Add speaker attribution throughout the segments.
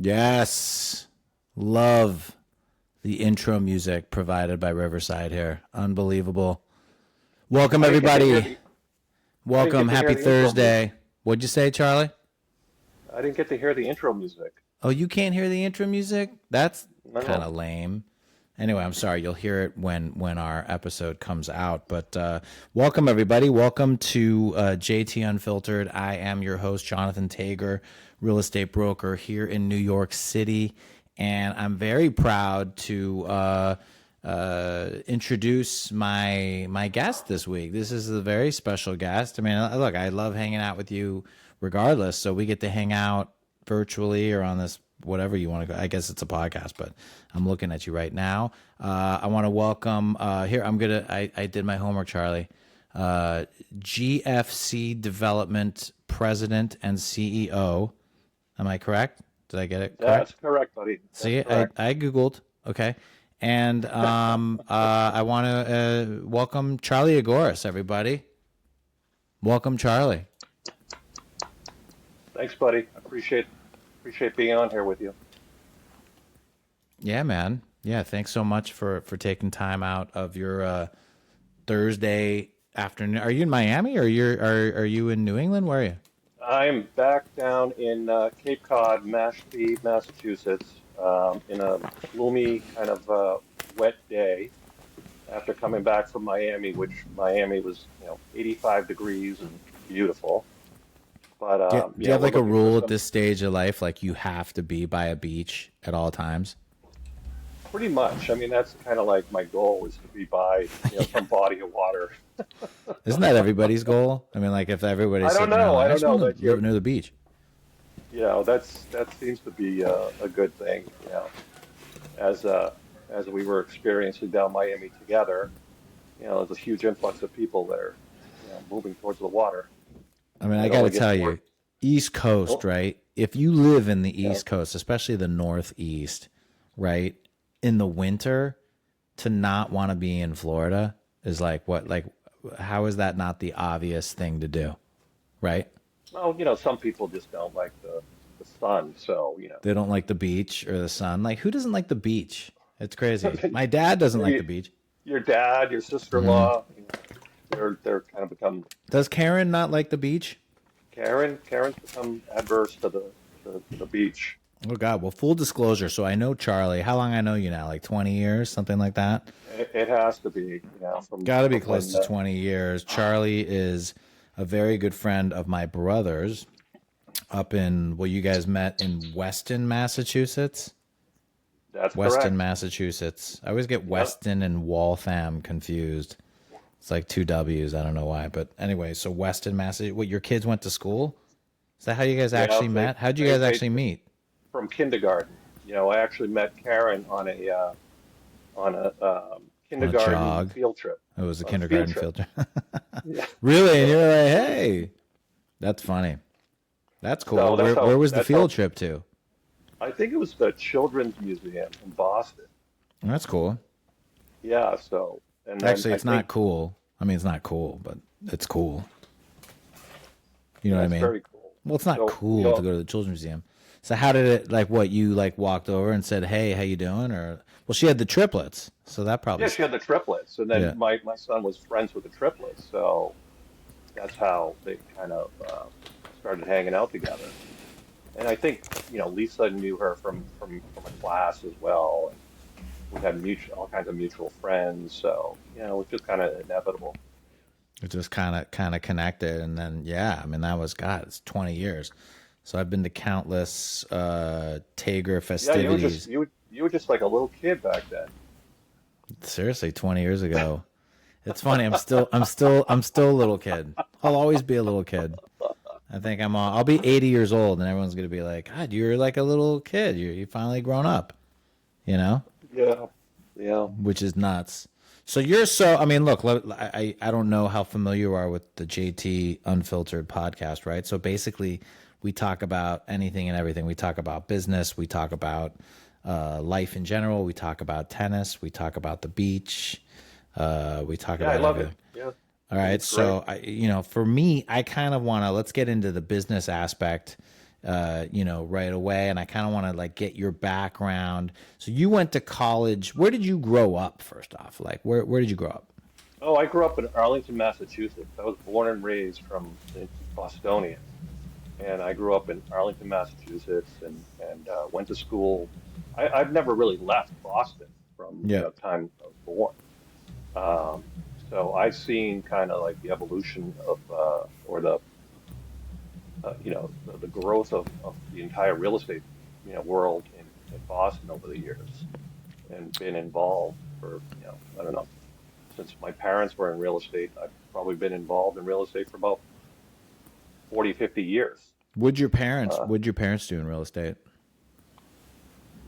Speaker 1: Yes. Love the intro music provided by Riverside here. Unbelievable. Welcome,
Speaker 2: I didn't get to hear
Speaker 1: everybody.
Speaker 2: the I didn't
Speaker 1: Welcome.
Speaker 2: get to hear
Speaker 1: Happy
Speaker 2: the intro music.
Speaker 1: Thursday. What'd you say, Charlie?
Speaker 2: I didn't get to hear the intro music.
Speaker 1: Oh, you can't hear the intro music? That's kind
Speaker 2: No.
Speaker 1: of lame. Anyway, I'm sorry. You'll hear it when our episode comes out. But welcome, everybody. Welcome to JT Unfiltered. I am your host, Jonathan Tager, real estate broker here in New York City. And I'm very proud to introduce my guest this week. This is a very special guest. I mean, look, I love hanging out with you regardless. So we get to hang out virtually or on this whatever you want to go. I guess it's a podcast, but I'm looking at you right now. I want to welcome here. I did my homework, Charlie. GFC Development President and CEO. Am I correct? Did I get it
Speaker 2: That's
Speaker 1: correct?
Speaker 2: correct, buddy. That's
Speaker 1: See,
Speaker 2: correct.
Speaker 1: I Googled. Okay. And I want to welcome Charlie Aggouras, everybody. Welcome, Charlie.
Speaker 2: Thanks, buddy. Appreciate being on here with you.
Speaker 1: Yeah, man. Yeah, thanks so much for taking time out of your Thursday afternoon. Are you in Miami or are you in New England? Where are you?
Speaker 2: I'm back down in Cape Cod, Mashpee, Massachusetts, in a gloomy kind of wet day after coming back from Miami, which Miami was, 85 degrees and beautiful. But
Speaker 1: Do you have
Speaker 2: we're
Speaker 1: like a
Speaker 2: looking for
Speaker 1: rule at
Speaker 2: some.
Speaker 1: this stage of life, like you have to be by a beach at all times?
Speaker 2: Pretty much. I mean, that's kind of like my goal is to be by, some body of water.
Speaker 1: Isn't that everybody's goal? I mean, like if everybody's
Speaker 2: I don't
Speaker 1: sitting around
Speaker 2: know.
Speaker 1: like,
Speaker 2: I
Speaker 1: I
Speaker 2: don't
Speaker 1: just
Speaker 2: know
Speaker 1: want
Speaker 2: that
Speaker 1: to live near the beach.
Speaker 2: that seems to be a good thing. As as we were experiencing down Miami together, there's a huge influx of people that are, moving towards the water,
Speaker 1: I mean,
Speaker 2: and
Speaker 1: I
Speaker 2: it
Speaker 1: got to
Speaker 2: only gets
Speaker 1: tell
Speaker 2: more.
Speaker 1: you, East Coast,
Speaker 2: Oh,
Speaker 1: right? If you live in the
Speaker 2: yeah,
Speaker 1: East Coast, especially the Northeast, right, in the winter, to not want to be in Florida is like what? Like, how is that not the obvious thing to do, right?
Speaker 2: well, some people just don't like the sun, so
Speaker 1: They don't like the beach or the sun. Like, who doesn't like the beach? It's crazy. My dad doesn't like the
Speaker 2: you,
Speaker 1: beach.
Speaker 2: your dad, your
Speaker 1: Hmm.
Speaker 2: sister-in-law, they're kind of become
Speaker 1: Does Karen not like the beach?
Speaker 2: Karen's become adverse to the beach.
Speaker 1: Oh God! Well, full disclosure. So I know Charlie. How long I know you now? Like 20 years, something like that.
Speaker 2: It has to be, from
Speaker 1: Got to be close
Speaker 2: when
Speaker 1: to 20 years. Charlie is a very good friend of my brother's up in, well, you guys met in Weston, Massachusetts.
Speaker 2: that's
Speaker 1: Weston,
Speaker 2: correct.
Speaker 1: Massachusetts. I always get
Speaker 2: Yep.
Speaker 1: Weston and Waltham confused. It's like two W's. I don't know why. But anyway, so Weston, Massachusetts. What, your kids went to school? Is that how you guys
Speaker 2: Yeah,
Speaker 1: actually
Speaker 2: they
Speaker 1: met? How'd you
Speaker 2: they
Speaker 1: guys
Speaker 2: they
Speaker 1: actually meet?
Speaker 2: from kindergarten. I actually met Karen on a
Speaker 1: On a
Speaker 2: kindergarten
Speaker 1: jog.
Speaker 2: field trip.
Speaker 1: It was a
Speaker 2: On a field
Speaker 1: kindergarten
Speaker 2: trip.
Speaker 1: field trip.
Speaker 2: Yeah.
Speaker 1: Really? And
Speaker 2: So
Speaker 1: you're like, hey, that's funny. That's
Speaker 2: so
Speaker 1: cool. Where was the
Speaker 2: that's
Speaker 1: field
Speaker 2: how
Speaker 1: trip to?
Speaker 2: I think it was the Children's Museum in Boston.
Speaker 1: That's cool.
Speaker 2: Yeah. So and then
Speaker 1: Actually,
Speaker 2: I
Speaker 1: it's not
Speaker 2: think
Speaker 1: cool. I mean, it's not cool, but it's cool. You know what I
Speaker 2: that's
Speaker 1: mean?
Speaker 2: very cool.
Speaker 1: Well, it's not
Speaker 2: So
Speaker 1: cool to go to the children's museum. So how did it, like, what, you like walked over and said, "Hey, how you doing?" Or, well, she had the triplets, so that probably
Speaker 2: yeah, she had the triplets, and then
Speaker 1: yeah.
Speaker 2: my son was friends with the triplets, so that's how they kind of started hanging out together. And I think, Lisa knew her from a class as well. And we had all kinds of mutual friends, so it was just kind of inevitable.
Speaker 1: It just kind of connected, and then yeah, I mean that was God. It's 20 years, so I've been to countless Tager
Speaker 2: Yeah, you were just
Speaker 1: festivities.
Speaker 2: you were just like a little kid back then.
Speaker 1: Seriously, 20 years ago. It's funny. I'm still a little kid. I'll always be a little kid. I think I'll be 80 years old, and everyone's gonna be like, "God, you're like a little kid. You finally grown up." You know,
Speaker 2: Yeah, yeah.
Speaker 1: which is nuts. So you're so. I mean, look, I don't know how familiar you are with the JT Unfiltered podcast, right? So basically, we talk about anything and everything. We talk about business. We talk about life in general. We talk about tennis. We talk about the beach. We talk
Speaker 2: Yeah, I
Speaker 1: about
Speaker 2: love it.
Speaker 1: everything.
Speaker 2: Yeah,
Speaker 1: All
Speaker 2: I think
Speaker 1: right.
Speaker 2: it's great.
Speaker 1: So, for me, I kind of want to let's get into the business aspect right away. And I kind of want to like get your background. So you went to college. Where did you grow up, first off? Like, where did you grow up?
Speaker 2: Oh, I grew up in Arlington, Massachusetts. I was born and raised from the Bostonian, and I grew up in Arlington, Massachusetts, and went to school. I've never really left Boston from
Speaker 1: Yeah.
Speaker 2: time I was born. Um, so I've seen kind of like the evolution of or the the growth of the entire real estate world in Boston over the years, and been involved for I don't know, since my parents were in real estate. I've probably been involved in real estate for about 40, 50 years. Uh,
Speaker 1: What'd your parents do in real estate?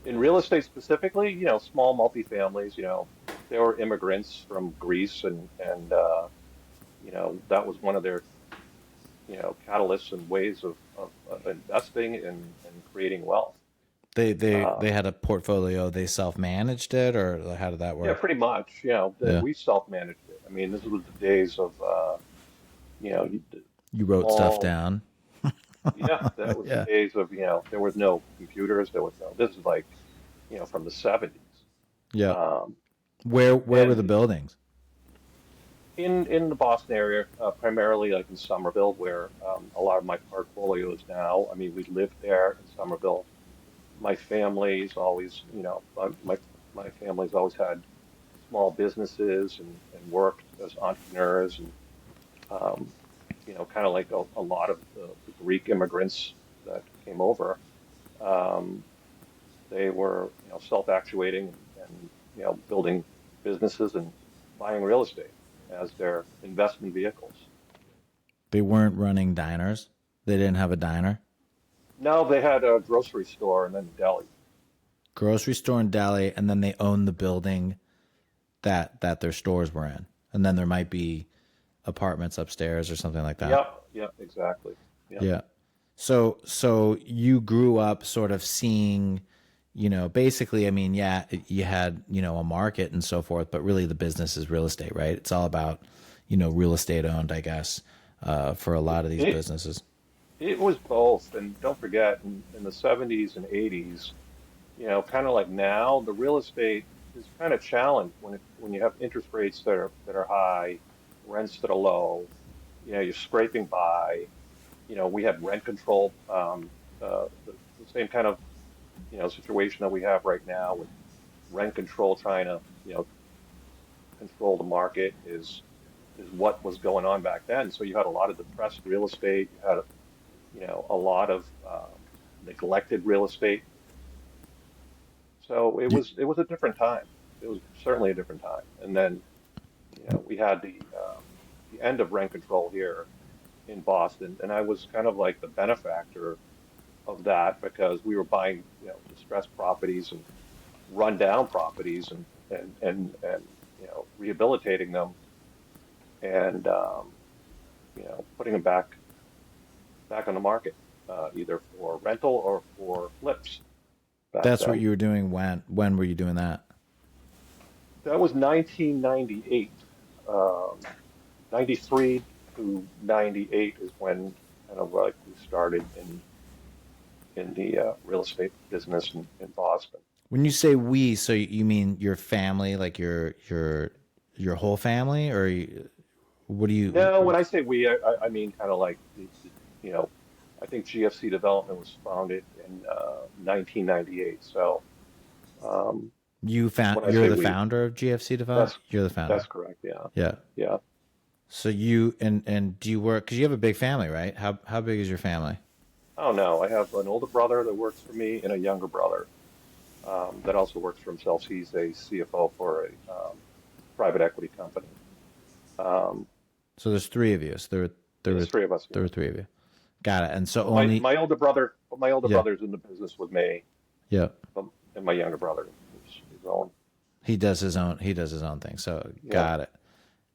Speaker 2: in real estate specifically, small multifamilies, they were immigrants from Greece, and that was one of their, catalysts and ways of investing and creating wealth.
Speaker 1: They
Speaker 2: Um,
Speaker 1: had a portfolio. They self managed it, or how did that
Speaker 2: yeah,
Speaker 1: work?
Speaker 2: pretty much, that
Speaker 1: Yeah.
Speaker 2: we self-managed it. I mean, this was the days of, the
Speaker 1: You wrote stuff
Speaker 2: small,
Speaker 1: down.
Speaker 2: yeah, that was the
Speaker 1: Yeah.
Speaker 2: days of, there was no computers, this is like, from the 70s.
Speaker 1: Yeah.
Speaker 2: Um,
Speaker 1: Where were the
Speaker 2: and
Speaker 1: buildings?
Speaker 2: in the Boston area, primarily like in Somerville, where a lot of my portfolio is now. I mean, we lived there in Somerville. My family's always, my family's always had small businesses and worked as entrepreneurs, and um, kind of like a lot of the Greek immigrants that came over. Um, they were, self-actuating and building businesses and buying real estate as their investment vehicles.
Speaker 1: They weren't running diners. They didn't have a diner.
Speaker 2: Now they had a grocery store and then a deli.
Speaker 1: Grocery store in Delhi, and then they owned the building that their stores were in. And then there might be apartments upstairs or something like that.
Speaker 2: Yep, yep, exactly. Yep.
Speaker 1: Yeah. So you grew up sort of seeing, basically, I mean, yeah, you had, a market and so forth, but really the business is real estate, right? It's all about, real estate owned, I guess, for a lot of these
Speaker 2: It
Speaker 1: businesses.
Speaker 2: it was both, and don't forget, in the 70s and 80s, kind of like now, the real estate is kind of challenged when you have interest rates that are high, rents that are low. You're scraping by. We had rent control, the same kind of situation that we have right now with rent control trying to control the market is what was going on back then. So you had a lot of depressed real estate. You had a lot of neglected real estate. So it
Speaker 1: Y-
Speaker 2: was a different time. It was certainly a different time. And then we had the end of rent control here in Boston, and I was kind of like the benefactor of that because we were buying distressed properties and run down properties and rehabilitating them and putting them back on the market, either for rental or for flips back
Speaker 1: That's what
Speaker 2: then.
Speaker 1: you were doing when were you doing that?
Speaker 2: That was 1998. 93 to 98 is when kind of like we started in the real estate business in Boston.
Speaker 1: When you say we, so you mean your family, like your whole family, or what do you?
Speaker 2: No, when I say we, I mean kind of like I think GFC Development was founded in 1998. So um,
Speaker 1: You found
Speaker 2: when I
Speaker 1: you're
Speaker 2: say
Speaker 1: the
Speaker 2: we,
Speaker 1: founder of GFC Development.
Speaker 2: that's
Speaker 1: You're the founder.
Speaker 2: that's correct. Yeah,
Speaker 1: Yeah.
Speaker 2: yeah.
Speaker 1: So you and do you work? Because you have a big family, right? How big is your family?
Speaker 2: Oh no, I have an older brother that works for me and a younger brother that also works for himself. He's a CFO for a private equity company. Um,
Speaker 1: So there's three of you. So there
Speaker 2: there's
Speaker 1: were
Speaker 2: three of us.
Speaker 1: there
Speaker 2: Yeah.
Speaker 1: were three of you. Got it. And so
Speaker 2: But my
Speaker 1: only
Speaker 2: my older
Speaker 1: yeah
Speaker 2: brother's in the business with me,
Speaker 1: yeah
Speaker 2: and my younger brother is his own.
Speaker 1: he does his own thing. So
Speaker 2: Yeah,
Speaker 1: got it.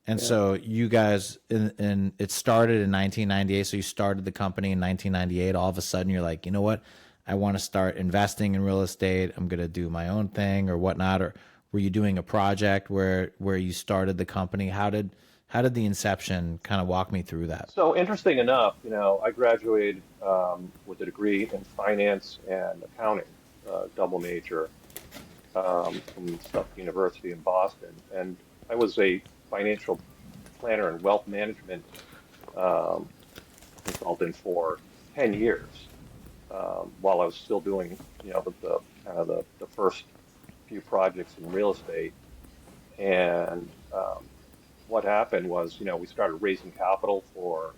Speaker 1: And
Speaker 2: yeah.
Speaker 1: so you guys in it started in 1998. So you started the company in 1998. All of a sudden you're like, you know what? I want to start investing in real estate. I'm gonna do my own thing or whatnot. Or were you doing a project where you started the company? How did the inception kind of walk me through that?
Speaker 2: So interesting enough, I graduated with a degree in finance and accounting, double major from Suffolk University in Boston, and I was a financial planner and wealth management um, consultant for 10 years while I was still doing, the kind of the first few projects in real estate. And what happened was, we started raising capital for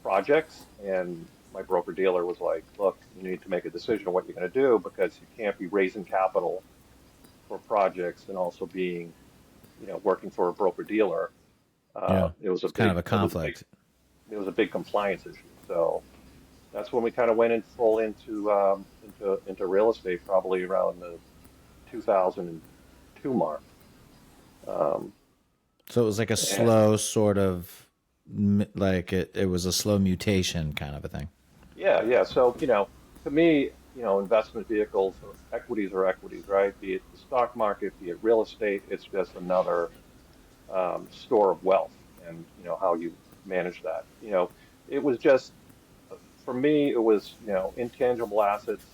Speaker 2: projects, and my broker dealer was like, "Look, you need to make a decision on what you're going to do because you can't be raising capital for projects and also being, working for a broker dealer."
Speaker 1: Yeah,
Speaker 2: It was a
Speaker 1: it's kind
Speaker 2: big,
Speaker 1: of a conflict.
Speaker 2: it was a big compliance issue. So that's when we kind of went in full into real estate, probably around the 2002 mark. Um,
Speaker 1: So it was like a
Speaker 2: and
Speaker 1: slow sort of, like it was a slow mutation kind of a thing.
Speaker 2: yeah, yeah. So, to me, investment vehicles or equities, right? Be it the stock market, be it real estate, it's just another store of wealth, and how you manage that. It was just for me, it was intangible assets,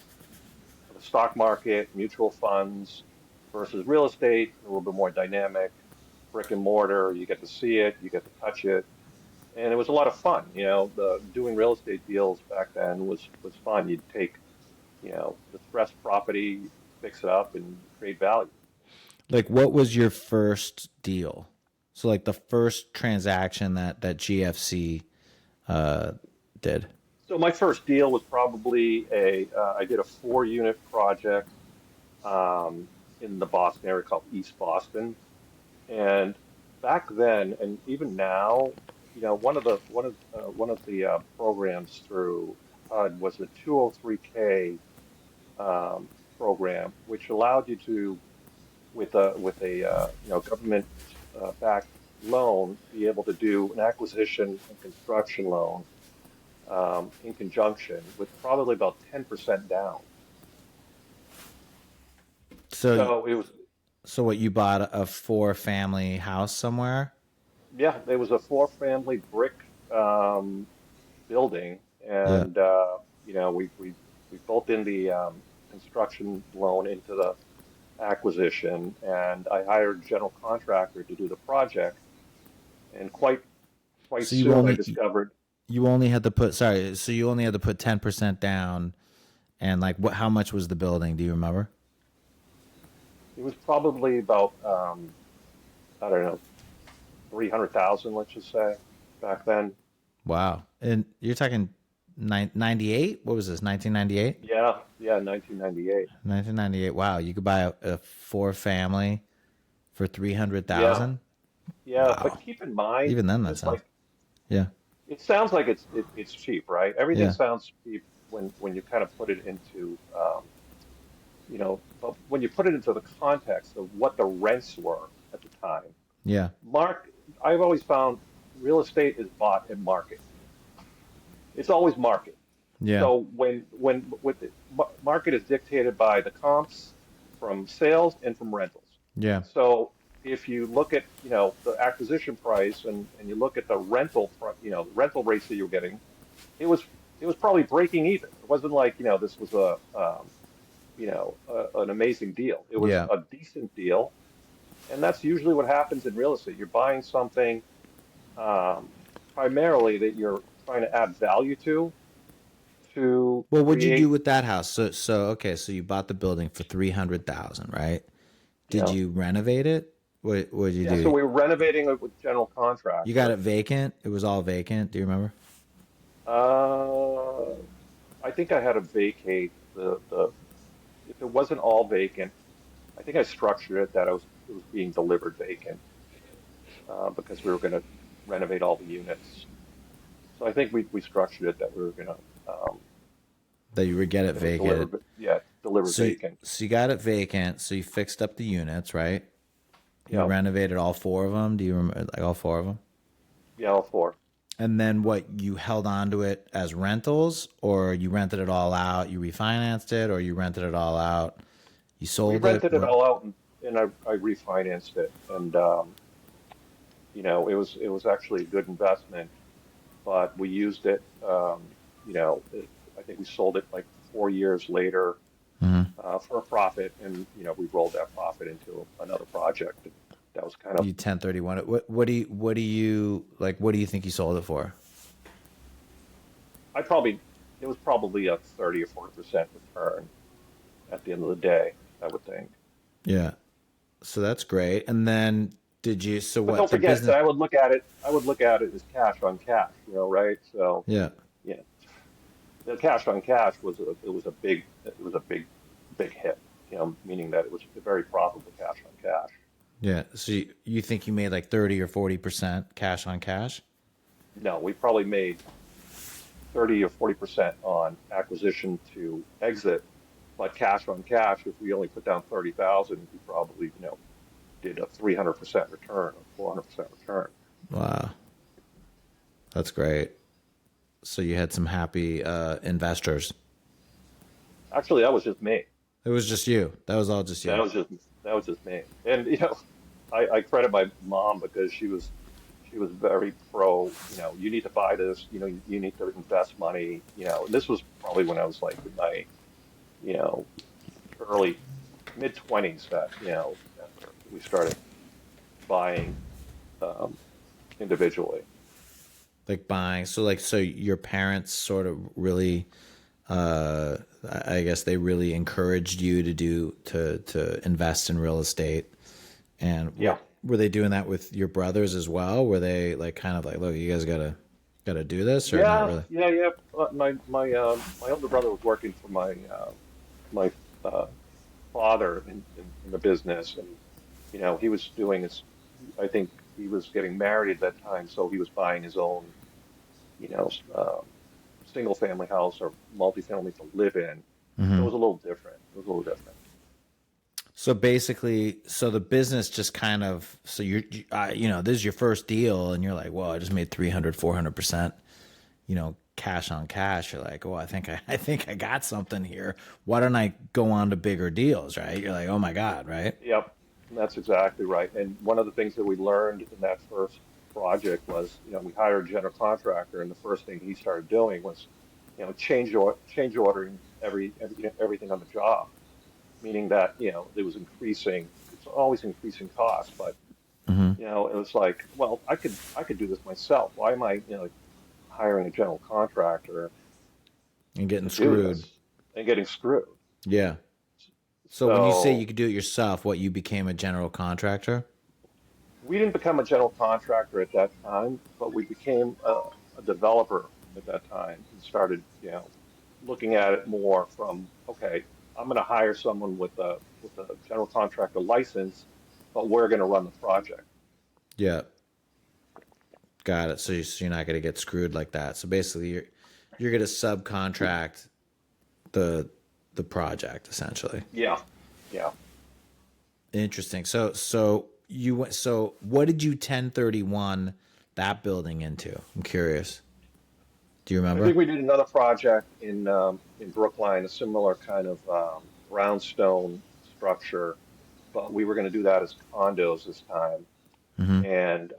Speaker 2: the stock market, mutual funds versus real estate, a little bit more dynamic, brick and mortar. You get to see it, you get to touch it, and it was a lot of fun. The doing real estate deals back then was fun. You'd take distressed property, fix it up, and create value.
Speaker 1: Like, what was your first deal? So, like the first transaction that GFC uh, did.
Speaker 2: So my first deal was probably I did a 4 unit project in the Boston area called East Boston. And back then, and even now, one of the programs through HUD was a 203K program, which allowed you to, with a government backed loan, be able to do an acquisition and construction loan in conjunction with probably about 10% down.
Speaker 1: So,
Speaker 2: So it was,
Speaker 1: so what you bought a four family house somewhere?
Speaker 2: yeah, it was a four-family brick um, building,
Speaker 1: Yeah.
Speaker 2: and we built in the construction loan into the acquisition, and I hired a general contractor to do the project, and quite
Speaker 1: So you
Speaker 2: soon I
Speaker 1: only
Speaker 2: discovered
Speaker 1: you only had to put sorry. So you only had to put 10% down, and like what? How much was the building? Do you remember?
Speaker 2: it was probably about I don't know 300,000, let's just say, back then.
Speaker 1: Wow. And you're talking 98? What was this? 1998?
Speaker 2: Yeah, yeah, 1998.
Speaker 1: 1998. Wow. You could buy a four family for
Speaker 2: Yeah,
Speaker 1: 300,000.
Speaker 2: yeah, but
Speaker 1: Wow.
Speaker 2: keep in mind,
Speaker 1: Even then, that
Speaker 2: just
Speaker 1: sounds.
Speaker 2: like
Speaker 1: Yeah.
Speaker 2: it sounds like it's cheap, right? Everything
Speaker 1: Yeah.
Speaker 2: sounds cheap when you kind of put it into but when you put it into the context of what the rents were at the time.
Speaker 1: Yeah.
Speaker 2: Mark, I've always found real estate is bought at market. It's always market.
Speaker 1: Yeah.
Speaker 2: So when with the market is dictated by the comps from sales and from rentals.
Speaker 1: Yeah.
Speaker 2: So if you look at the acquisition price and you look at the rental rates that you're getting, it was it was probably breaking even. It wasn't like this was an amazing deal. It was
Speaker 1: Yeah.
Speaker 2: a decent deal, and that's usually what happens in real estate. You're buying something um, primarily that you're trying to add value to
Speaker 1: Well, what'd you do
Speaker 2: create.
Speaker 1: with that house? So okay, so you bought the building for 300,000, right?
Speaker 2: You
Speaker 1: Did
Speaker 2: know,
Speaker 1: you renovate it? What did you
Speaker 2: yeah. So
Speaker 1: do?
Speaker 2: we were renovating it with general
Speaker 1: You got
Speaker 2: contractor.
Speaker 1: it vacant? It was all vacant. Do you remember?
Speaker 2: Uh, I think I had to vacate the if it wasn't all vacant. I think I structured it that it was being delivered vacant because we were going to renovate all the units. So I think we structured it that we were going to
Speaker 1: That you would get it
Speaker 2: that it was
Speaker 1: vacant.
Speaker 2: delivered
Speaker 1: So,
Speaker 2: vacant.
Speaker 1: so you got it vacant. So you fixed up the units, right? You
Speaker 2: Yeah,
Speaker 1: renovated all four of them. Do you remember like all four of them?
Speaker 2: yeah, all four.
Speaker 1: And then what? You held on to it as rentals, or you rented it all out? You refinanced it, or you rented it all out? You
Speaker 2: We
Speaker 1: sold it?
Speaker 2: rented it
Speaker 1: What?
Speaker 2: all out and I refinanced it, and it was actually a good investment, but we used it. I think we sold it like 4 years later
Speaker 1: Hmm.
Speaker 2: for a profit, and we rolled that profit into another project. And that was kind of
Speaker 1: You 1031 it. What do you like? What do you think you sold it for?
Speaker 2: I probably it was probably a 30 or 40% return at the end of the day, I would think.
Speaker 1: Yeah. So that's great. And then did you? So
Speaker 2: But
Speaker 1: what
Speaker 2: don't
Speaker 1: the
Speaker 2: forget
Speaker 1: business?
Speaker 2: that I would look at it as cash on cash, right? So,
Speaker 1: Yeah.
Speaker 2: yeah, the cash on cash it was a big hit, meaning that it was a very profitable cash on cash.
Speaker 1: Yeah. So you think you made like 30 or 40% cash on cash?
Speaker 2: No, we probably made 30 or 40% on acquisition to exit, but cash on cash, if we only put down 30,000, we probably, did a 300% return or 400% return.
Speaker 1: Wow. That's great. So you had some happy investors.
Speaker 2: Actually, that was just me.
Speaker 1: It was just you. That was all just
Speaker 2: That
Speaker 1: you.
Speaker 2: was just that was just me. And I credit my mom because she was very pro, you need to buy this, you need to invest money, and this was probably when I was like in my, you know, early mid 20s that, that we started buying um, individually.
Speaker 1: Like buying. So like so your parents sort of really uh I guess they really encouraged you to to invest in real estate. And
Speaker 2: Yeah.
Speaker 1: were they doing that with your brothers as well? Were they like kind of like, look, you guys gotta do this or not
Speaker 2: Yeah,
Speaker 1: really?
Speaker 2: yeah, yeah. My older brother was working for my uh, father in the business, and he was doing his. I think he was getting married at that time, so he was buying his own, you know, s- um, single family house or multifamily to live in. So it
Speaker 1: Hmm.
Speaker 2: was a little different. It was a little different.
Speaker 1: So basically, so the business just kind of, so this is your first deal and you're like, well, I just made 300, 400%, cash on cash. You're like, oh, I think I got something here. Why don't I go on to bigger deals? Right. You're like, oh my God. Right.
Speaker 2: Yep, that's exactly right. And one of the things that we learned in that first project was, we hired a general contractor, and the first thing he started doing was, change ordering everything on the job, meaning that, it was increasing. It's always increasing costs, but
Speaker 1: Hmm.
Speaker 2: it was like, well, I could do this myself. Why am I, hiring a general contractor
Speaker 1: And getting
Speaker 2: to do
Speaker 1: screwed.
Speaker 2: this and getting screwed?
Speaker 1: Yeah. So when you say you
Speaker 2: So
Speaker 1: could do it yourself, what, you became a general contractor?
Speaker 2: we didn't become a general contractor at that time, but we became a developer at that time and started, looking at it more from, okay, I'm going to hire someone with a general contractor license, but we're going to run the project.
Speaker 1: Yeah. Got it. So you're not going to get screwed like that. So basically, you're going to subcontract the the project essentially.
Speaker 2: Yeah, yeah.
Speaker 1: Interesting. So you went. So what did you 1031 that building into? I'm curious. Do you
Speaker 2: I
Speaker 1: remember?
Speaker 2: think we did another project in Brookline, a similar kind of brownstone structure, but we were going to do that as condos this time.
Speaker 1: Hmm.
Speaker 2: And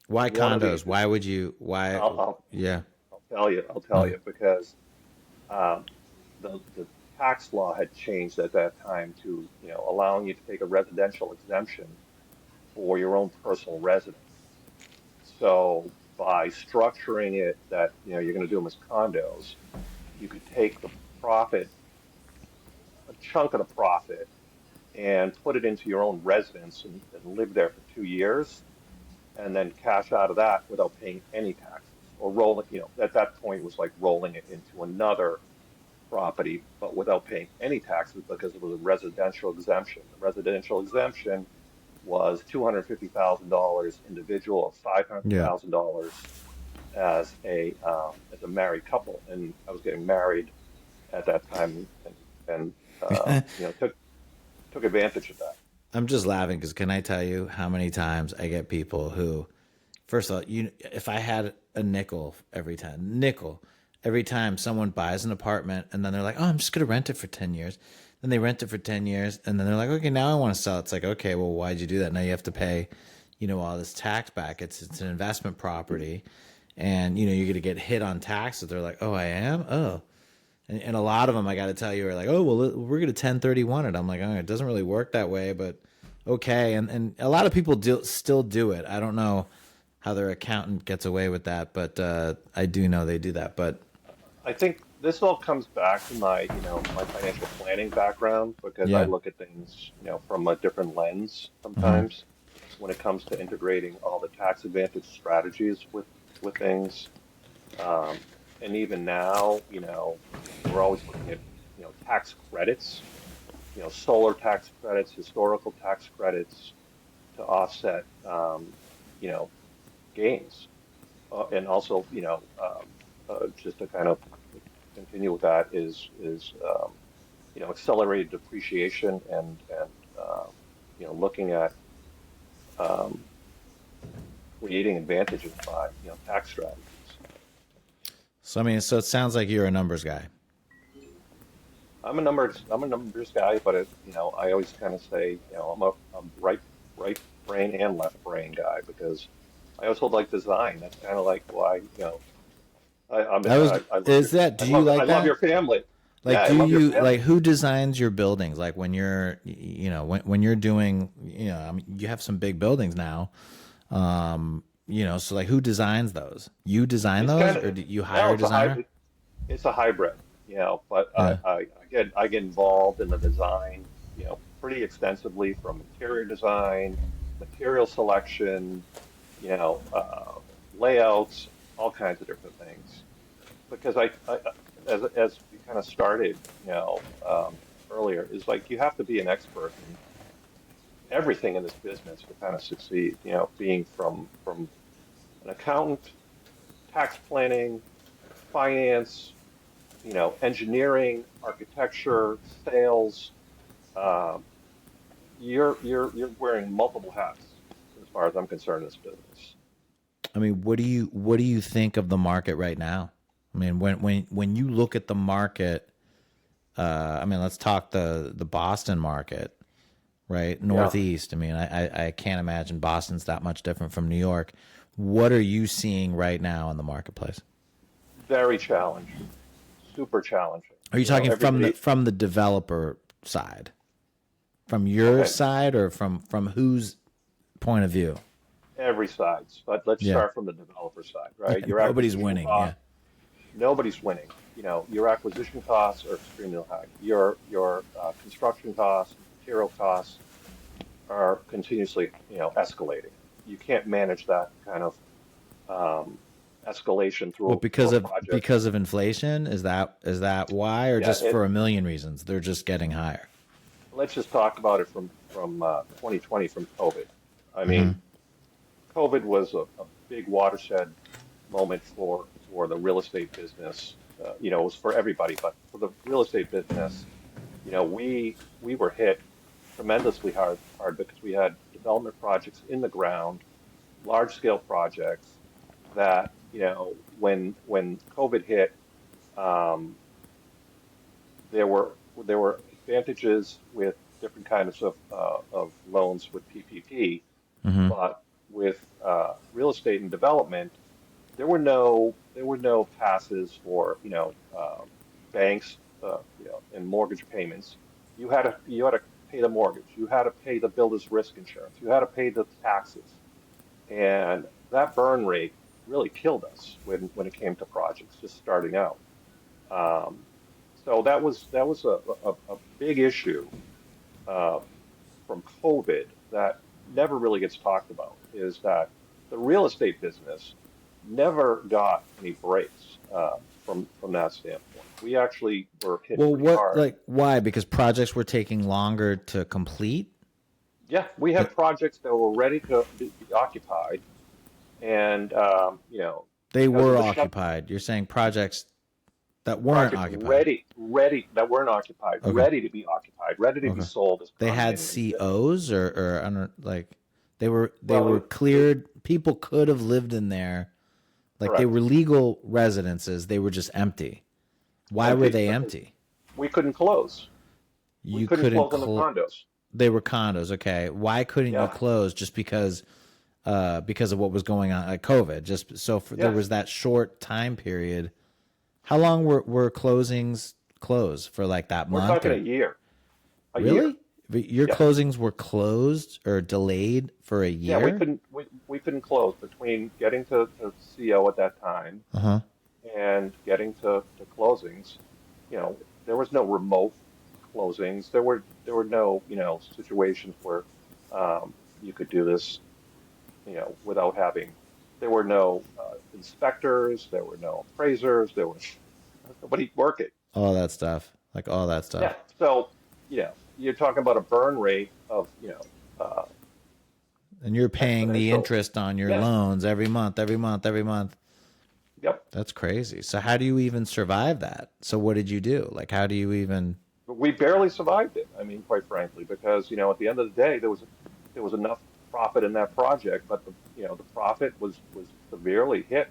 Speaker 1: Why
Speaker 2: one of
Speaker 1: condos?
Speaker 2: the,
Speaker 1: Why would you? Why?
Speaker 2: I'll, I'll,
Speaker 1: Yeah.
Speaker 2: I'll tell
Speaker 1: Mm.
Speaker 2: you because um, the tax law had changed at that time to, allowing you to take a residential exemption for your own personal residence. So by structuring it that, you're going to do them as condos, you could take the profit, a chunk of the profit, and put it into your own residence and live there for 2 years, and then cash out of that without paying any taxes or roll it. At that point it was like rolling it into another property, but without paying any taxes because it was a residential exemption. The residential exemption was $250,000 individual or
Speaker 1: Yeah.
Speaker 2: $500,000 as a married couple. And I was getting married at that time, and took advantage of that.
Speaker 1: I'm just laughing because can I tell you how many times I get people who, first of all, if I had a nickel every time someone buys an apartment and then they're like, oh, I'm just gonna rent it for 10 years. Then they rent it for 10 years and then they're like, okay, now I want to sell. It's like, okay, well, why'd you do that? Now you have to pay, all this tax back. It's an investment property, and you're going to get hit on taxes. They're like, oh, I am. Oh, and a lot of them, I got to tell you, are like, oh, well, we're going to 1031 it. I'm like, oh, it doesn't really work that way, but okay. And a lot of people still do it. I don't know how their accountant gets away with that, but I do know they do that. But
Speaker 2: I think this all comes back to my, my financial planning background because I
Speaker 1: yeah,
Speaker 2: look at things, from a different lens
Speaker 1: hmm
Speaker 2: sometimes when it comes to integrating all the tax advantage strategies with things. Um, and even now, we're always looking at, tax credits, solar tax credits, historical tax credits to offset, you know, gains. And also, just to kind of continue with that is accelerated depreciation and looking at um, creating advantages by tax strategies.
Speaker 1: so I mean, so it sounds like you're a numbers guy.
Speaker 2: I'm a numbers guy, but I always kind of say I'm right brain and left brain guy because I also like design. That's kind of like why
Speaker 1: I was
Speaker 2: I love
Speaker 1: is that? Do you
Speaker 2: I
Speaker 1: like
Speaker 2: love your
Speaker 1: that?
Speaker 2: family. Yeah,
Speaker 1: Like,
Speaker 2: I
Speaker 1: do
Speaker 2: love your
Speaker 1: you
Speaker 2: family.
Speaker 1: like who designs your buildings? Like when you're, when you're doing, I mean, you have some big buildings now. So like who designs those? You design
Speaker 2: It's
Speaker 1: those,
Speaker 2: kind
Speaker 1: or
Speaker 2: of
Speaker 1: do you
Speaker 2: no,
Speaker 1: hire a designer?
Speaker 2: it's a hybrid, but
Speaker 1: Yeah.
Speaker 2: I get involved in the design, pretty extensively from interior design, material selection, you know, uh, layouts, all kinds of different things. Because as we kind of started, earlier, is like you have to be an expert in everything in this business to kind of succeed. Being from an accountant, tax planning, finance, engineering, architecture, sales. Um, you're wearing multiple hats as far as I'm concerned in this business.
Speaker 1: I mean, what do you think of the market right now? I mean, when you look at the market, I mean, let's talk the Boston market, right?
Speaker 2: Yeah,
Speaker 1: Northeast. I mean, I can't imagine Boston's that much different from New York. What are you seeing right now in the marketplace?
Speaker 2: very challenging, super challenging.
Speaker 1: Are you talking from the
Speaker 2: Everybody.
Speaker 1: from the developer side, from your
Speaker 2: Okay,
Speaker 1: side, or from whose point of view?
Speaker 2: every sides, but let's
Speaker 1: Yeah,
Speaker 2: start from the developer side,
Speaker 1: yeah.
Speaker 2: right? Your
Speaker 1: Nobody's
Speaker 2: acquisition
Speaker 1: winning. Yeah.
Speaker 2: cost, nobody's winning. Your acquisition costs are extremely high. Your construction costs, material costs are continuously, escalating. You can't manage that kind of um, escalation
Speaker 1: Well,
Speaker 2: through a project.
Speaker 1: because of inflation, is that why, or
Speaker 2: Yeah,
Speaker 1: just for a million reasons? They're just getting higher.
Speaker 2: let's just talk about it from 2020 from COVID. I
Speaker 1: Hmm.
Speaker 2: mean, COVID was a big watershed moment for the real estate business. It was for everybody, but for the real estate business, we were hit tremendously hard because we had development projects in the ground, large scale projects that when COVID hit, um, there were advantages with different kinds of loans with PPP,
Speaker 1: Hmm.
Speaker 2: but with real estate and development, there were no passes for banks and mortgage payments. You had to pay the mortgage. You had to pay the builder's risk insurance. You had to pay the taxes, and that burn rate really killed us when it came to projects just starting out. Um, so that was a big issue uh, from COVID that never really gets talked about is that the real estate business never got any breaks from that standpoint. We actually were hit
Speaker 1: Well,
Speaker 2: pretty
Speaker 1: what
Speaker 2: hard.
Speaker 1: like why? Because projects were taking longer to complete.
Speaker 2: Yeah, we had
Speaker 1: Like
Speaker 2: projects that were ready to be occupied, and
Speaker 1: they
Speaker 2: because of
Speaker 1: were
Speaker 2: the shut
Speaker 1: occupied. You're saying projects that weren't
Speaker 2: projects
Speaker 1: occupied.
Speaker 2: ready that weren't occupied,
Speaker 1: Okay.
Speaker 2: ready to be occupied, ready to be
Speaker 1: Okay.
Speaker 2: sold as
Speaker 1: They had
Speaker 2: condominiums.
Speaker 1: COs, or I don't like they were
Speaker 2: Well,
Speaker 1: cleared. People could have lived in there. Like they
Speaker 2: correct,
Speaker 1: were legal residences. They were just empty. Why were
Speaker 2: empty
Speaker 1: they
Speaker 2: because
Speaker 1: empty?
Speaker 2: we couldn't close. We
Speaker 1: You
Speaker 2: couldn't
Speaker 1: couldn't
Speaker 2: close on the
Speaker 1: close.
Speaker 2: condos.
Speaker 1: They were condos. Okay. Why couldn't you
Speaker 2: Yeah.
Speaker 1: close? Just because because of what was going on, like COVID. Just so there
Speaker 2: Yeah,
Speaker 1: was that short time period. How long were closings closed for, like that
Speaker 2: we're
Speaker 1: month
Speaker 2: talking a
Speaker 1: or
Speaker 2: year, a year.
Speaker 1: really? Your
Speaker 2: Yeah,
Speaker 1: closings were closed or delayed for a
Speaker 2: yeah.
Speaker 1: year?
Speaker 2: We couldn't close between getting to CO at that time
Speaker 1: Uh huh.
Speaker 2: and getting to closings. You know, there was no remote closings. There were no, situations where you could do this, without having. There were no inspectors. There were no appraisers. There was nobody working.
Speaker 1: All that stuff, like all that
Speaker 2: Yeah.
Speaker 1: stuff,
Speaker 2: So, you're talking about a burn rate of,
Speaker 1: and you're paying the
Speaker 2: exponential.
Speaker 1: interest on your
Speaker 2: Yeah.
Speaker 1: loans every month, every month, every month.
Speaker 2: Yep.
Speaker 1: That's crazy. So how do you even survive that? So what did you do? Like, how do you even?
Speaker 2: But we barely survived it. I mean, quite frankly, because, at the end of the day, there was enough profit in that project, but the profit was severely hit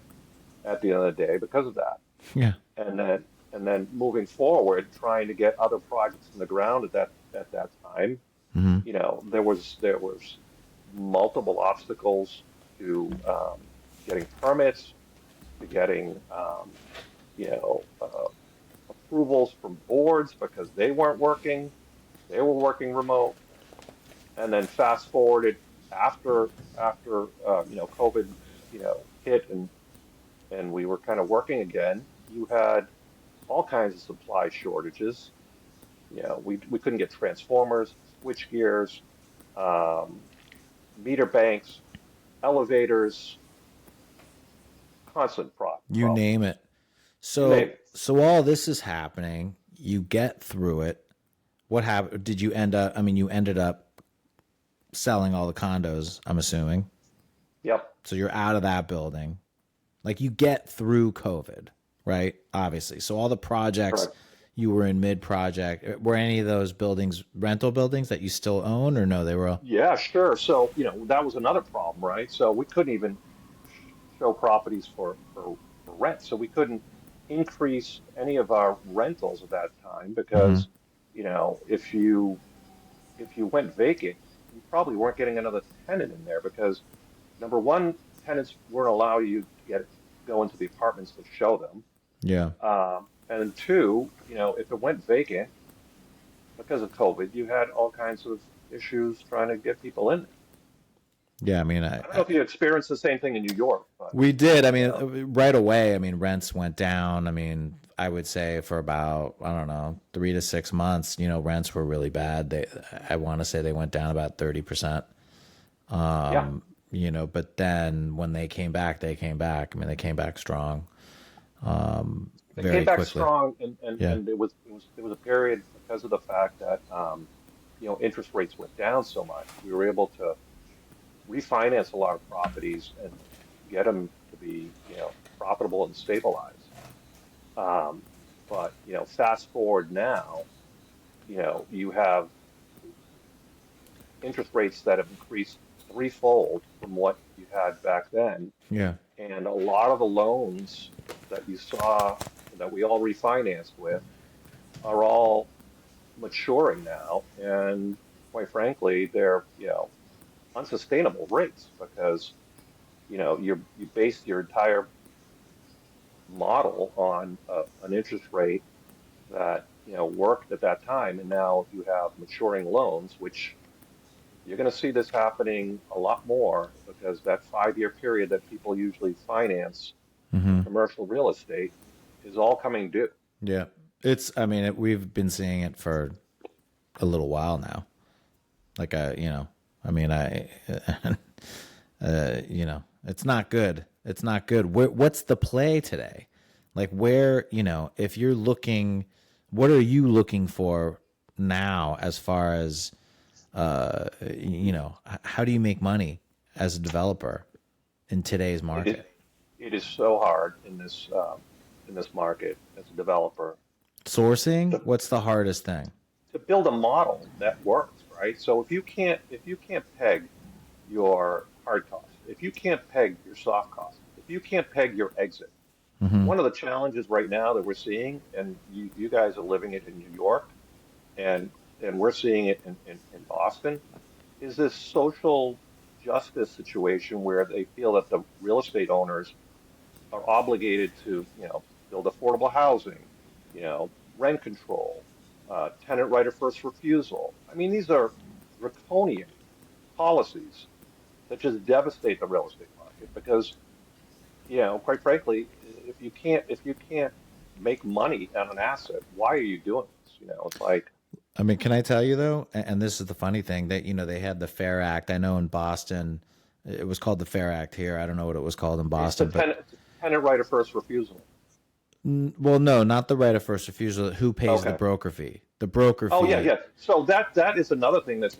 Speaker 2: at the end of the day because of that.
Speaker 1: Yeah.
Speaker 2: And then moving forward, trying to get other projects in the ground at that time,
Speaker 1: Hmm.
Speaker 2: there was multiple obstacles to getting permits, to getting approvals from boards because they weren't working. They were working remote. And then fast forwarded after COVID hit, and we were kind of working again. You had all kinds of supply shortages. We couldn't get transformers, switch gears, um, meter banks, elevators, constant
Speaker 1: You
Speaker 2: problems.
Speaker 1: name it.
Speaker 2: You name
Speaker 1: So
Speaker 2: it.
Speaker 1: so all this is happening. You get through it. What happened? Did you end up? I mean, you ended up selling all the condos, I'm assuming.
Speaker 2: Yep.
Speaker 1: So you're out of that building. Like you get through COVID, right? Obviously. So all the projects
Speaker 2: Correct.
Speaker 1: you were in mid project, were any of those buildings rental buildings that you still own, or no? They were all.
Speaker 2: Yeah, sure. So, that was another problem, right? So we couldn't even show properties for rent. So we couldn't increase any of our rentals at that time
Speaker 1: Hmm.
Speaker 2: because, if you went vacant, you probably weren't getting another tenant in there because number one, tenants weren't allowed you to go into the apartments to show them.
Speaker 1: Yeah.
Speaker 2: And then two, if it went vacant because of COVID, you had all kinds of issues trying to get people in there.
Speaker 1: Yeah. I mean,
Speaker 2: I don't know if you experienced the same thing in New York, but
Speaker 1: we did. I
Speaker 2: you
Speaker 1: mean,
Speaker 2: know,
Speaker 1: right away. I mean, rents went down. I mean, I would say for about, I don't know, 3 to 6 months. Rents were really bad. I want to say they went down about 30%.
Speaker 2: yeah,
Speaker 1: But then when they came back, they came back. I mean, they came back strong,
Speaker 2: they came
Speaker 1: very
Speaker 2: back
Speaker 1: quickly.
Speaker 2: strong, and
Speaker 1: Yeah.
Speaker 2: it was a period because of the fact that interest rates went down so much. We were able to refinance a lot of properties and get them to be profitable and stabilized. Um, but fast forward now, you have interest rates that have increased threefold from what you had back then.
Speaker 1: Yeah.
Speaker 2: And a lot of the loans that you saw that we all refinanced with are all maturing now. And quite frankly, they're, unsustainable rates because, you base your entire model on an interest rate that, worked at that time. And now you have maturing loans, which you're going to see this happening a lot more because that 5-year period that people usually finance in
Speaker 1: Hmm.
Speaker 2: commercial real estate is all coming due.
Speaker 1: Yeah. I mean, we've been seeing it for a little while now. Like, I mean, it's not good. It's not good. What's the play today? Like, if you're looking, what are you looking for now as far as, how do you make money as a developer in today's
Speaker 2: It is,
Speaker 1: market?
Speaker 2: it is so hard in this market as a developer
Speaker 1: Sourcing?
Speaker 2: to,
Speaker 1: What's the hardest thing?
Speaker 2: to build a model that works, right? So if you can't peg your hard costs, if you can't peg your soft costs, if you can't peg your exit,
Speaker 1: Hmm.
Speaker 2: one of the challenges right now that we're seeing, and you guys are living it in New York, and we're seeing it in Boston, is this social justice situation where they feel that the real estate owners are obligated to, build affordable housing, rent control, tenant right of first refusal. I mean, these are draconian policies that just devastate the real estate market because, quite frankly, if you can't make money on an asset, why are you doing this? It's like
Speaker 1: I mean, can I tell you though? And this is the funny thing that they had the Fair Act. I know in Boston, it was called the Fair Act here. I don't know what it was called in
Speaker 2: it's the
Speaker 1: Boston, but
Speaker 2: tenant right of first refusal.
Speaker 1: well, no, not the right of first refusal. Who pays the
Speaker 2: Okay.
Speaker 1: broker fee? The broker
Speaker 2: Oh yeah,
Speaker 1: fee.
Speaker 2: yeah. So that is another thing that's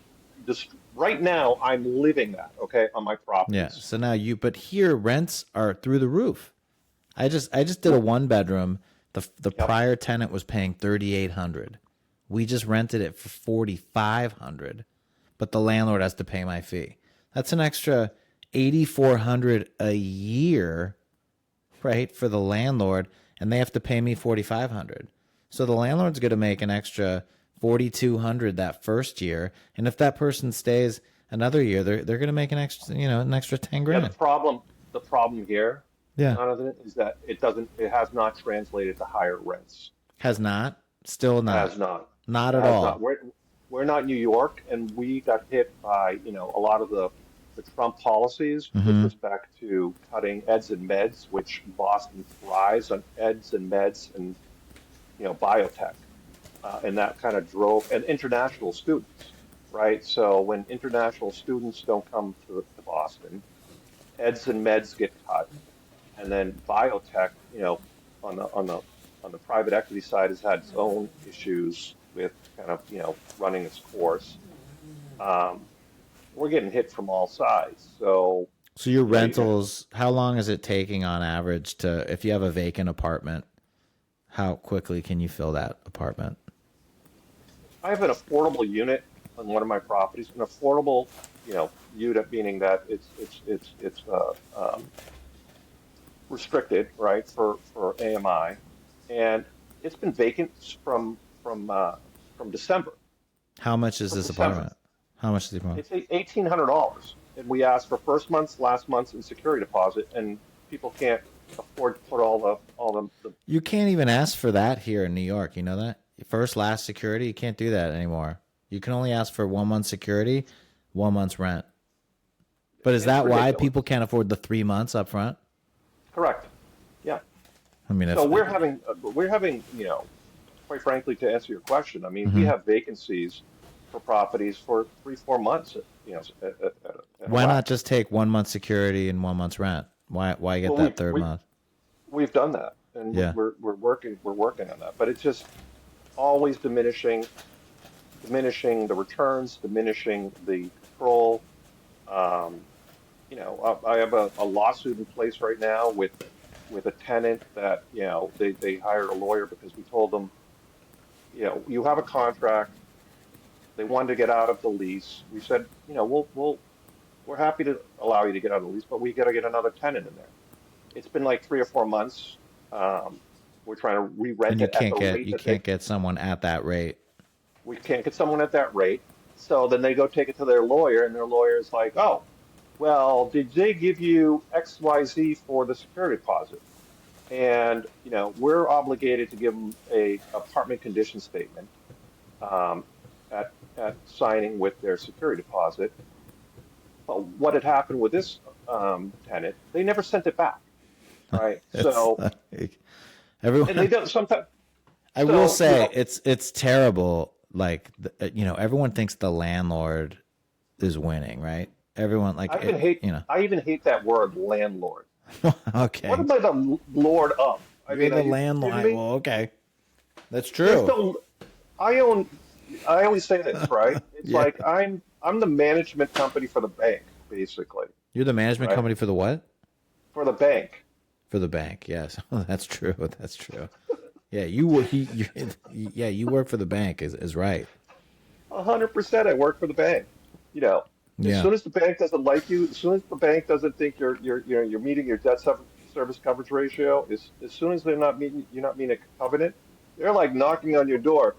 Speaker 2: just right now I'm living that, okay, on my
Speaker 1: Yeah.
Speaker 2: properties.
Speaker 1: So now but here rents are through the roof. I just did a one bedroom. The
Speaker 2: Yep.
Speaker 1: prior tenant was paying 3,800. We just rented it for 4,500, but the landlord has to pay my fee. That's an extra 8,400 a year, right, for the landlord, and they have to pay me 4,500. So the landlord's going to make an extra 4,200 that first year, and if that person stays another year, they're going to make an extra 10
Speaker 2: Yeah,
Speaker 1: grand.
Speaker 2: the problem here,
Speaker 1: Yeah.
Speaker 2: Jonathan, is that it has not translated to higher rents.
Speaker 1: Has not, still
Speaker 2: Has
Speaker 1: not,
Speaker 2: not.
Speaker 1: not at
Speaker 2: Has not.
Speaker 1: all.
Speaker 2: We're not New York, and we got hit by, a lot of the Trump policies with
Speaker 1: Hmm.
Speaker 2: respect to cutting eds and meds, which Boston thrives on eds and meds and, biotech. And that kind of drove, and international students, right? So when international students don't come to Boston, eds and meds get cut, and then biotech, on the private equity side has had its own issues with kind of, running its course. Um, we're getting hit from all sides. So,
Speaker 1: So your
Speaker 2: you got,
Speaker 1: rentals, how long is it taking on average to, if you have a vacant apartment, how quickly can you fill that apartment?
Speaker 2: I have an affordable unit on one of my properties, an affordable, unit meaning that it's restricted, right, for AMI, and it's been vacant from December.
Speaker 1: How much is
Speaker 2: From
Speaker 1: this
Speaker 2: December,
Speaker 1: apartment? How much is the apartment?
Speaker 2: it's $1,800, and we asked for first month's, last month's, and security deposit, and people can't afford to put all the
Speaker 1: You can't even ask for that here in New York. You know that? First, last security, you can't do that anymore. You can only ask for 1 month security, 1 month's rent. But is
Speaker 2: It's
Speaker 1: that why
Speaker 2: ridiculous.
Speaker 1: people can't afford the 3 months up front?
Speaker 2: Correct. Yeah.
Speaker 1: I mean,
Speaker 2: So
Speaker 1: if
Speaker 2: we're having, quite frankly, to answer your question, I mean, we
Speaker 1: Mhm.
Speaker 2: have vacancies for properties for 3, 4 months, at a
Speaker 1: Why not
Speaker 2: whack.
Speaker 1: just take 1 month security and 1 month's rent? Why get
Speaker 2: Well,
Speaker 1: that third month?
Speaker 2: we've done that, and
Speaker 1: Yeah.
Speaker 2: we're working on that, but it's just always diminishing the returns, diminishing the control. Um, I have a lawsuit in place right now with a tenant that, they hired a lawyer because we told them, you have a contract. They wanted to get out of the lease. We said, we're happy to allow you to get out of the lease, but we got to get another tenant in there. It's been like 3 or 4 months. Um, we're trying to
Speaker 1: And
Speaker 2: re-rent
Speaker 1: you
Speaker 2: it at
Speaker 1: can't
Speaker 2: the
Speaker 1: get
Speaker 2: rate
Speaker 1: you
Speaker 2: that they
Speaker 1: can't get someone at that rate.
Speaker 2: we can't get someone at that rate. So then they go take it to their lawyer, and their lawyer is like, "Oh, well, did they give you XYZ for the security deposit?" And we're obligated to give them a apartment condition statement, um, at signing with their security deposit. But what had happened with this, tenant? They never sent it back, right?
Speaker 1: It's
Speaker 2: So,
Speaker 1: like
Speaker 2: and they
Speaker 1: everyone.
Speaker 2: don't sometimes.
Speaker 1: I will
Speaker 2: So,
Speaker 1: say it's terrible. Like everyone thinks the landlord is winning, right? Everyone like
Speaker 2: I even hate that word landlord. What
Speaker 1: Okay,
Speaker 2: am I the lord of? I
Speaker 1: you're
Speaker 2: mean, are
Speaker 1: the
Speaker 2: you kidding
Speaker 1: landlord.
Speaker 2: me?
Speaker 1: Well, okay, that's
Speaker 2: There's
Speaker 1: true.
Speaker 2: no, I own, I always say this, right? It's
Speaker 1: Yeah,
Speaker 2: like I'm the management company for the bank, basically,
Speaker 1: you're the management
Speaker 2: right?
Speaker 1: company for the what?
Speaker 2: For the bank.
Speaker 1: For the bank. Yes, that's true. That's true. Yeah, you were yeah, you work for the bank is right.
Speaker 2: 100% I work for the bank. You know, as
Speaker 1: Yeah.
Speaker 2: soon as the bank doesn't like you, as soon as the bank doesn't think you're meeting your service coverage ratio, as soon as you're not meeting a covenant, they're like knocking on your door.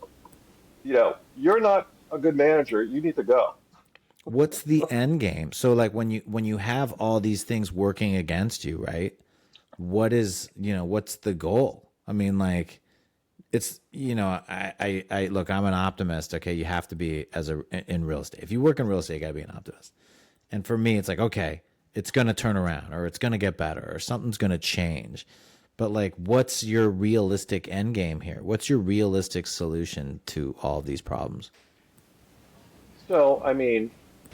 Speaker 2: You're not a good manager. You need to go.
Speaker 1: what's the end game? So like when you have all these things working against you, right? What is, what's the goal? I mean, like it's, I look, I'm an optimist. Okay. You have to be in real estate. If you work in real estate, you gotta be an optimist. And for me, it's like, okay, it's going to turn around or it's going to get better or something's going to change. But like, what's your realistic end game here? What's your realistic solution to all of these problems?
Speaker 2: So, I mean,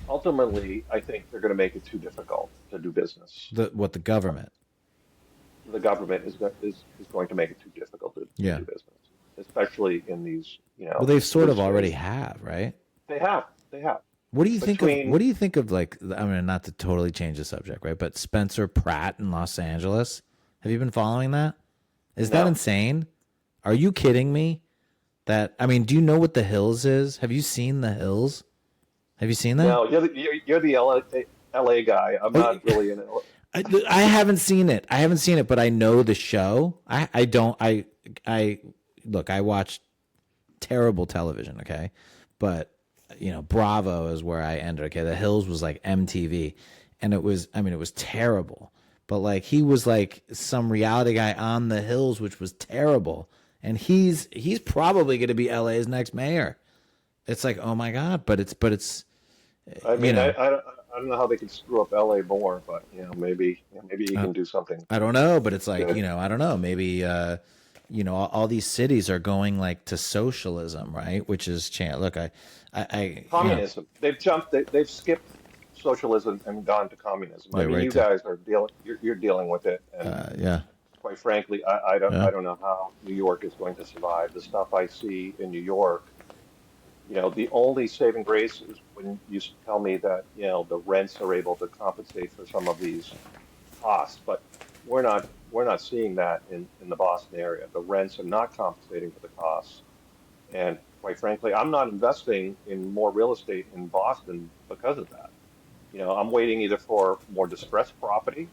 Speaker 2: ultimately, I think they're going to make it too difficult to do business.
Speaker 1: The government.
Speaker 2: The government is going to make it too difficult to
Speaker 1: Yeah.
Speaker 2: do business, especially in these,
Speaker 1: Well, they've sort
Speaker 2: blue
Speaker 1: of already
Speaker 2: states.
Speaker 1: have, right?
Speaker 2: They have
Speaker 1: What do you think of
Speaker 2: between,
Speaker 1: like, I mean, not to totally change the subject, right? But Spencer Pratt in Los Angeles. Have you been following that? Is that
Speaker 2: no,
Speaker 1: insane? Are you kidding me? That, I mean, do you know what the Hills is? Have you seen the Hills? Have you seen that?
Speaker 2: no, you're the LA guy. I'm
Speaker 1: Oh,
Speaker 2: not really in LA.
Speaker 1: I haven't seen it. I haven't seen it, but I know the show. I don't. I look. I watch terrible television. Okay, but Bravo is where I ended. Okay, The Hills was like MTV, and it was. I mean, it was terrible. But like he was like some reality guy on The Hills, which was terrible. And he's probably going to be LA's next mayor. It's like, oh my god, but it's
Speaker 2: I
Speaker 1: you
Speaker 2: mean,
Speaker 1: know
Speaker 2: I don't know how they could screw up LA more, but maybe he
Speaker 1: uh,
Speaker 2: can do something
Speaker 1: I don't know, but it's like,
Speaker 2: good.
Speaker 1: I don't know. Maybe, all these cities are going like to socialism, right? Which is, look,
Speaker 2: Communism. They've skipped socialism and gone to communism. I
Speaker 1: wait,
Speaker 2: mean,
Speaker 1: right
Speaker 2: you
Speaker 1: to,
Speaker 2: guys are you're dealing with it, and
Speaker 1: yeah,
Speaker 2: quite frankly,
Speaker 1: yeah,
Speaker 2: I don't know how New York is going to survive. The stuff I see in New York, the only saving grace is when you tell me that, the rents are able to compensate for some of these costs, but we're not seeing that in the Boston area. The rents are not compensating for the costs. And quite frankly, I'm not investing in more real estate in Boston because of that. I'm waiting either for more distressed property,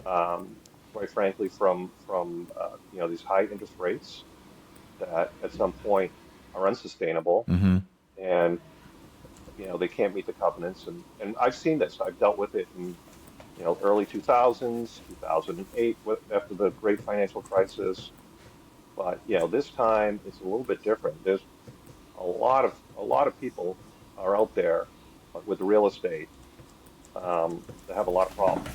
Speaker 2: um, quite frankly, from these high interest rates that at some point are unsustainable,
Speaker 1: mm-hmm,
Speaker 2: and they can't meet the covenants. And I've seen this. I've dealt with it in early 2000s, 2008, after the great financial crisis. But this time it's a little bit different. There's a lot of people are out there with real estate that have a lot of problems.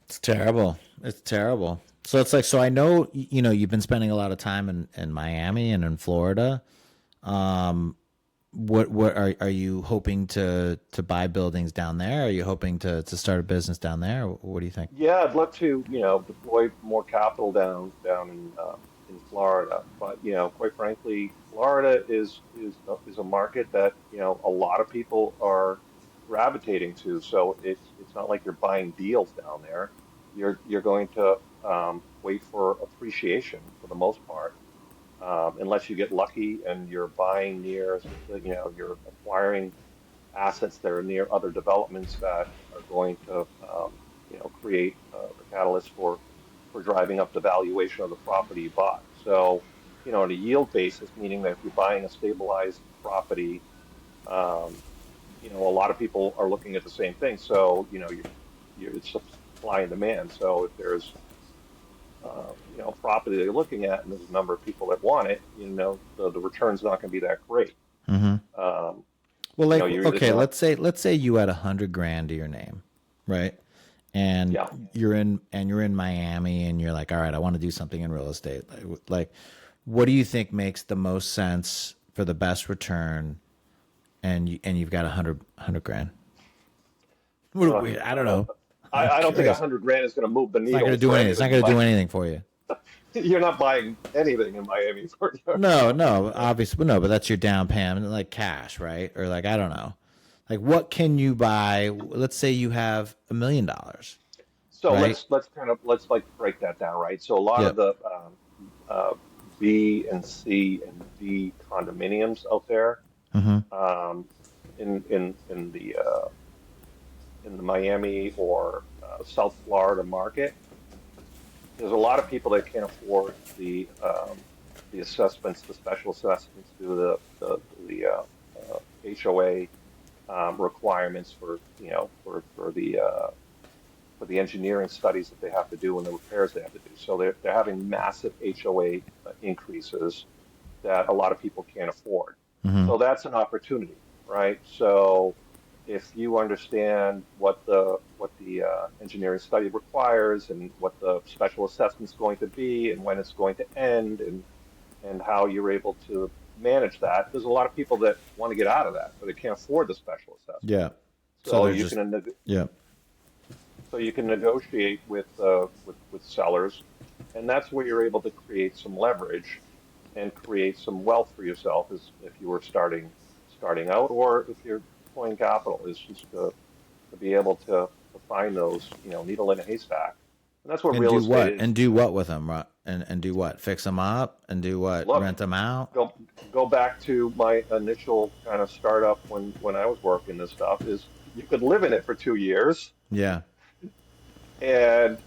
Speaker 1: it's terrible. It's terrible. So it's like, so I know, you've been spending a lot of time in Miami and in Florida. Um, what are you hoping to buy buildings down there? Are you hoping to start a business down there? What do you think?
Speaker 2: Yeah, I'd love to, deploy more capital down in Florida, but quite frankly, Florida is a market that a lot of people are gravitating to. So it's not like you're buying deals down there. You're going to wait for appreciation for the most part, unless you get lucky and you're buying near, you're acquiring assets that are near other developments that are going to, create the catalyst for driving up the valuation of the property you bought. So, on a yield basis, meaning that if you're buying a stabilized property, um, a lot of people are looking at the same thing. So, it's supply and demand. So if there's a property they're looking at and there's a number of people that want it, the return's not going to be that great.
Speaker 1: Mm-hmm.
Speaker 2: Um,
Speaker 1: Well, like,
Speaker 2: you're either
Speaker 1: okay,
Speaker 2: going to,
Speaker 1: let's say you had 100 grand to your name, right? And
Speaker 2: yeah.
Speaker 1: you're in Miami, and you're like, all right, I want to do something in real estate. Like, what do you think makes the most sense for the best return? And you've got 100 grand.
Speaker 2: Uh,
Speaker 1: I don't know. I'm
Speaker 2: I don't think a
Speaker 1: curious.
Speaker 2: hundred grand is going to move the
Speaker 1: It's not going
Speaker 2: needle
Speaker 1: to do
Speaker 2: for
Speaker 1: anything. It's not
Speaker 2: anybody.
Speaker 1: going to do
Speaker 2: But
Speaker 1: anything for you.
Speaker 2: you're not buying anything in Miami for
Speaker 1: No, no, obviously, no. But that's your down payment, like cash, right? Or like, I don't know. Like, what can you buy? Let's say you have $1 million,
Speaker 2: so
Speaker 1: right?
Speaker 2: let's like break that down, right? So a lot of
Speaker 1: Yep.
Speaker 2: the uh, B and C and D condominiums out there,
Speaker 1: Mm-hmm.
Speaker 2: um, in the Miami or South Florida market, there's a lot of people that can't afford the assessments, the special assessments through the HOA. requirements for for the engineering studies that they have to do and the repairs they have to do. So they're having massive HOA increases that a lot of people can't afford.
Speaker 1: Hmm.
Speaker 2: So that's an opportunity, right? So if you understand what the engineering study requires and what the special assessment's going to be and when it's going to end and how you're able to manage that, there's a lot of people that want to get out of that, but they can't afford the special assessment.
Speaker 1: Yeah. So
Speaker 2: So
Speaker 1: they're
Speaker 2: you
Speaker 1: just,
Speaker 2: can
Speaker 1: yeah.
Speaker 2: so you can negotiate with sellers, and that's where you're able to create some leverage and create some wealth for yourself as if you were starting out, or if you're deploying capital, is just to be able to find those, needle in a haystack. And that's what
Speaker 1: And
Speaker 2: real
Speaker 1: do
Speaker 2: estate
Speaker 1: what?
Speaker 2: is.
Speaker 1: And do what with them? And do what? Fix them up? And do what?
Speaker 2: Look,
Speaker 1: Rent them out?
Speaker 2: go go back to my initial kind of startup when I was working this stuff, is you could live in it for 2 years
Speaker 1: Yeah.
Speaker 2: and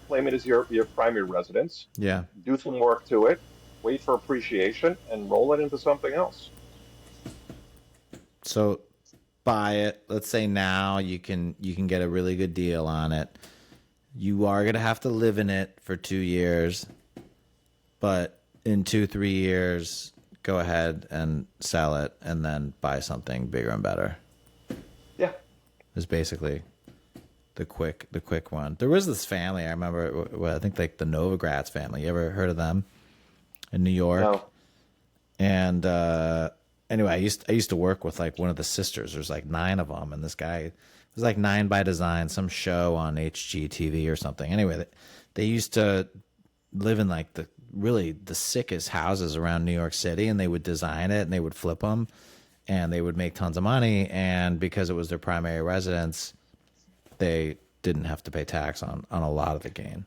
Speaker 2: claim it as your primary residence,
Speaker 1: Yeah.
Speaker 2: do some work to it, wait for appreciation, and roll it into something else.
Speaker 1: So buy it. Let's say now you can get a really good deal on it. You are gonna have to live in it for 2 years, but in 2, 3 years, go ahead and sell it and then buy something bigger and better.
Speaker 2: Yeah.
Speaker 1: Is basically the quick one. There was this family I remember. I think like the Novogratz family. You ever heard of them in New York?
Speaker 2: No.
Speaker 1: And anyway, I used to work with like one of the sisters. There's like 9 of them, and this guy, it was like Nine by Design, some show on HGTV or something. Anyway, they used to live in like the sickest houses around New York City, and they would design it and they would flip them, and they would make tons of money. And because it was their primary residence, they didn't have to pay tax on a lot of the gain.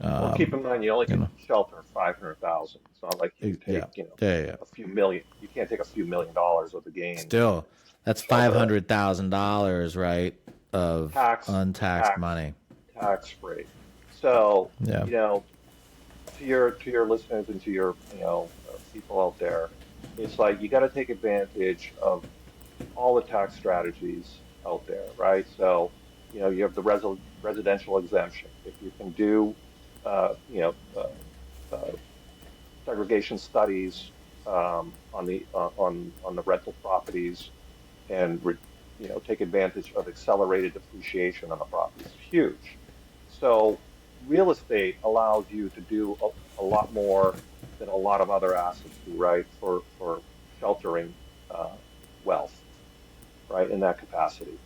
Speaker 2: Well, keep in mind you only
Speaker 1: You
Speaker 2: can
Speaker 1: know,
Speaker 2: shelter 500,000. It's not like you can
Speaker 1: yeah,
Speaker 2: take,
Speaker 1: yeah, yeah.
Speaker 2: a few million. You can't take a few $1 million of the gains and
Speaker 1: Still, that's five
Speaker 2: shelter it.
Speaker 1: hundred thousand dollars, right, of
Speaker 2: Tax,
Speaker 1: untaxed
Speaker 2: tax,
Speaker 1: money.
Speaker 2: tax free. So,
Speaker 1: Yeah.
Speaker 2: to your listeners and to your, people out there, it's like you got to take advantage of all the tax strategies out there, right? So, you have the residential exemption. If you can do, uh, you know, uh, segregation studies on the rental properties and take advantage of accelerated depreciation on the properties, is huge. So real estate allows you to do a lot more than a lot of other assets do, right? For sheltering uh, wealth, right? In that capacity,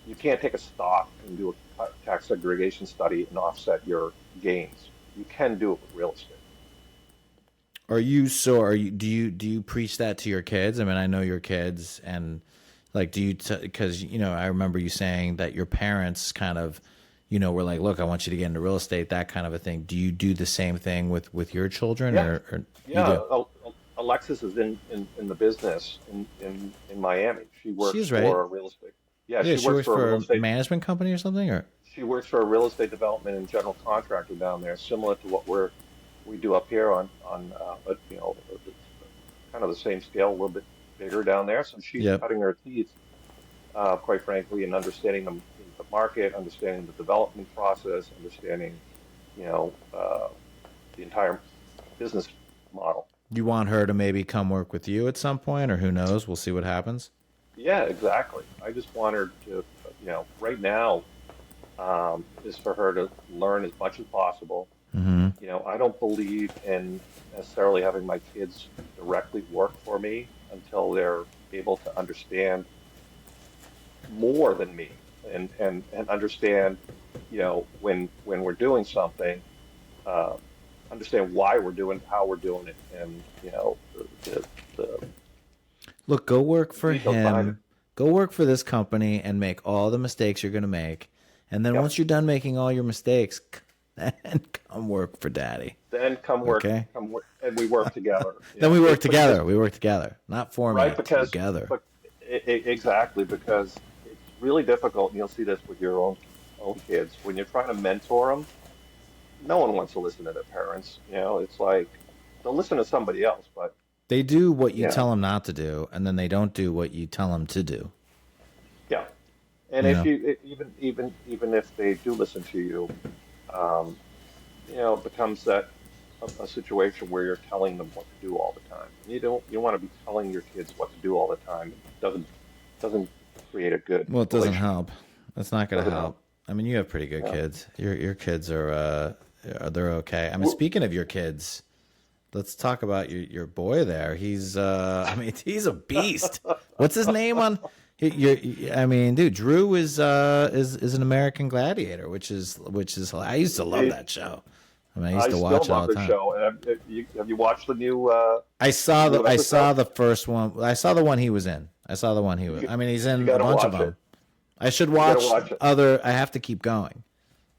Speaker 2: you can't take a stock and do a tax segregation study and offset your gains. You can do it with real estate.
Speaker 1: Do you preach that to your kids? I mean, I know your kids, and like, do you, because I remember you saying that your parents kind of, were like, look, I want you to get into real estate, that kind of a thing. Do you do the same thing with your children,
Speaker 2: Yeah,
Speaker 1: or you
Speaker 2: yeah.
Speaker 1: do?
Speaker 2: Alexis is in the business in Miami. She works
Speaker 1: She's right.
Speaker 2: for a real estate. Yeah,
Speaker 1: Yeah,
Speaker 2: she
Speaker 1: she
Speaker 2: works
Speaker 1: works
Speaker 2: for a
Speaker 1: for
Speaker 2: real
Speaker 1: a
Speaker 2: estate.
Speaker 1: management company or something, or
Speaker 2: She works for a real estate development and general contractor down there, similar to what we do up here but it's kind of the same scale, a little bit bigger down there. So she's
Speaker 1: yep.
Speaker 2: cutting her teeth, quite frankly, in understanding the market, understanding the development process, understanding, you know, uh, the entire business model.
Speaker 1: You want her to maybe come work with you at some point, or who knows? We'll see what happens.
Speaker 2: Yeah, exactly. I just want her to, right now, is for her to learn as much as possible.
Speaker 1: Hmm.
Speaker 2: I don't believe in necessarily having my kids directly work for me until they're able to understand more than me and understand, when we're doing something, uh, understand why we're doing, how we're doing it, and the
Speaker 1: Look, go work for
Speaker 2: details behind it.
Speaker 1: him. Go work for this company and make all the mistakes you're going to make. And then
Speaker 2: Yep.
Speaker 1: once you're done making all your mistakes, then come work for daddy.
Speaker 2: Then
Speaker 1: Okay?
Speaker 2: come work, and we work together.
Speaker 1: Then we work
Speaker 2: But
Speaker 1: together. We work together. Not for
Speaker 2: right,
Speaker 1: me,
Speaker 2: because
Speaker 1: together.
Speaker 2: but exactly, because it's really difficult, and you'll see this with your own kids when you're trying to mentor them. No one wants to listen to their parents. It's like they'll listen to somebody else, but
Speaker 1: They do what you
Speaker 2: Yeah,
Speaker 1: tell them not to do, and then they don't do what you tell them to do.
Speaker 2: yeah. And
Speaker 1: You
Speaker 2: if
Speaker 1: know,
Speaker 2: even if they do listen to you, um, it becomes that a situation where you're telling them what to do all the time. And you want to be telling your kids what to do all the time. It doesn't create a good
Speaker 1: well, it doesn't
Speaker 2: relationship.
Speaker 1: help. It's not going to
Speaker 2: Doesn't help.
Speaker 1: help. I mean, you have pretty good
Speaker 2: Yeah.
Speaker 1: kids. Your kids they're okay. I mean,
Speaker 2: Well,
Speaker 1: speaking of your kids, let's talk about your boy there. He's I mean, he's a beast. What's his name on? I mean, dude, Drew is an American Gladiator, which is I used to love
Speaker 2: it,
Speaker 1: that show. I mean, I used
Speaker 2: I
Speaker 1: to
Speaker 2: still
Speaker 1: watch it
Speaker 2: love
Speaker 1: all the
Speaker 2: the
Speaker 1: time.
Speaker 2: show. And have you watched
Speaker 1: I
Speaker 2: the new
Speaker 1: saw
Speaker 2: episode?
Speaker 1: the first one. I saw the one he was in. I saw the one he was.
Speaker 2: You
Speaker 1: I mean, he's
Speaker 2: you
Speaker 1: in
Speaker 2: got
Speaker 1: a
Speaker 2: to
Speaker 1: bunch of
Speaker 2: watch it.
Speaker 1: them. I should
Speaker 2: You got to
Speaker 1: watch
Speaker 2: watch it.
Speaker 1: other. I have to keep going.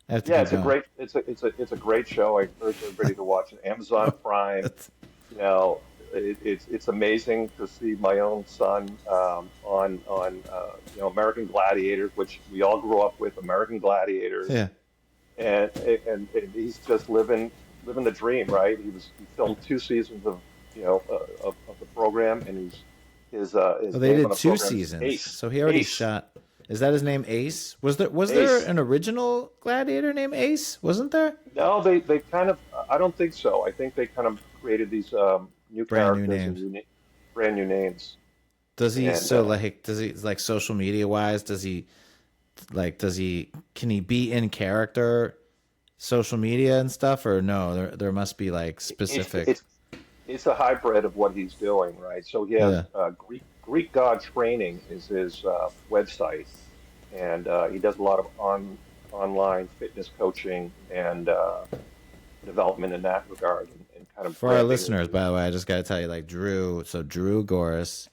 Speaker 1: I have to
Speaker 2: Yeah,
Speaker 1: keep going.
Speaker 2: it's a great show. I encourage everybody to watch it. Amazon Prime. You know, it's amazing to see my own son on American Gladiators, which we all grew up with, American Gladiators,
Speaker 1: Yeah.
Speaker 2: and he's just living the dream, right? He filmed 2 seasons of of the program, and
Speaker 1: Oh,
Speaker 2: his
Speaker 1: they
Speaker 2: name on
Speaker 1: did
Speaker 2: the
Speaker 1: two
Speaker 2: program is
Speaker 1: seasons.
Speaker 2: Ace.
Speaker 1: So he already
Speaker 2: Ace.
Speaker 1: shot. Is that his name, Ace? Was there
Speaker 2: Ace.
Speaker 1: an original Gladiator named Ace? Wasn't there?
Speaker 2: No, they kind of. I don't think so. I think they kind of created these new
Speaker 1: Brand new
Speaker 2: characters and
Speaker 1: names.
Speaker 2: brand new names.
Speaker 1: Does he
Speaker 2: And
Speaker 1: so like does he like social media wise? Does he can he be in character social media and stuff or no? There must be like
Speaker 2: it's
Speaker 1: specific.
Speaker 2: it's it's a hybrid of what he's doing, right? So he has
Speaker 1: Yeah.
Speaker 2: Greek God Training is his website, and he does a lot of online fitness coaching and development in that regard, and kind of
Speaker 1: For our
Speaker 2: branding.
Speaker 1: listeners, by the way, I just got to tell you, like Drew Aggouras,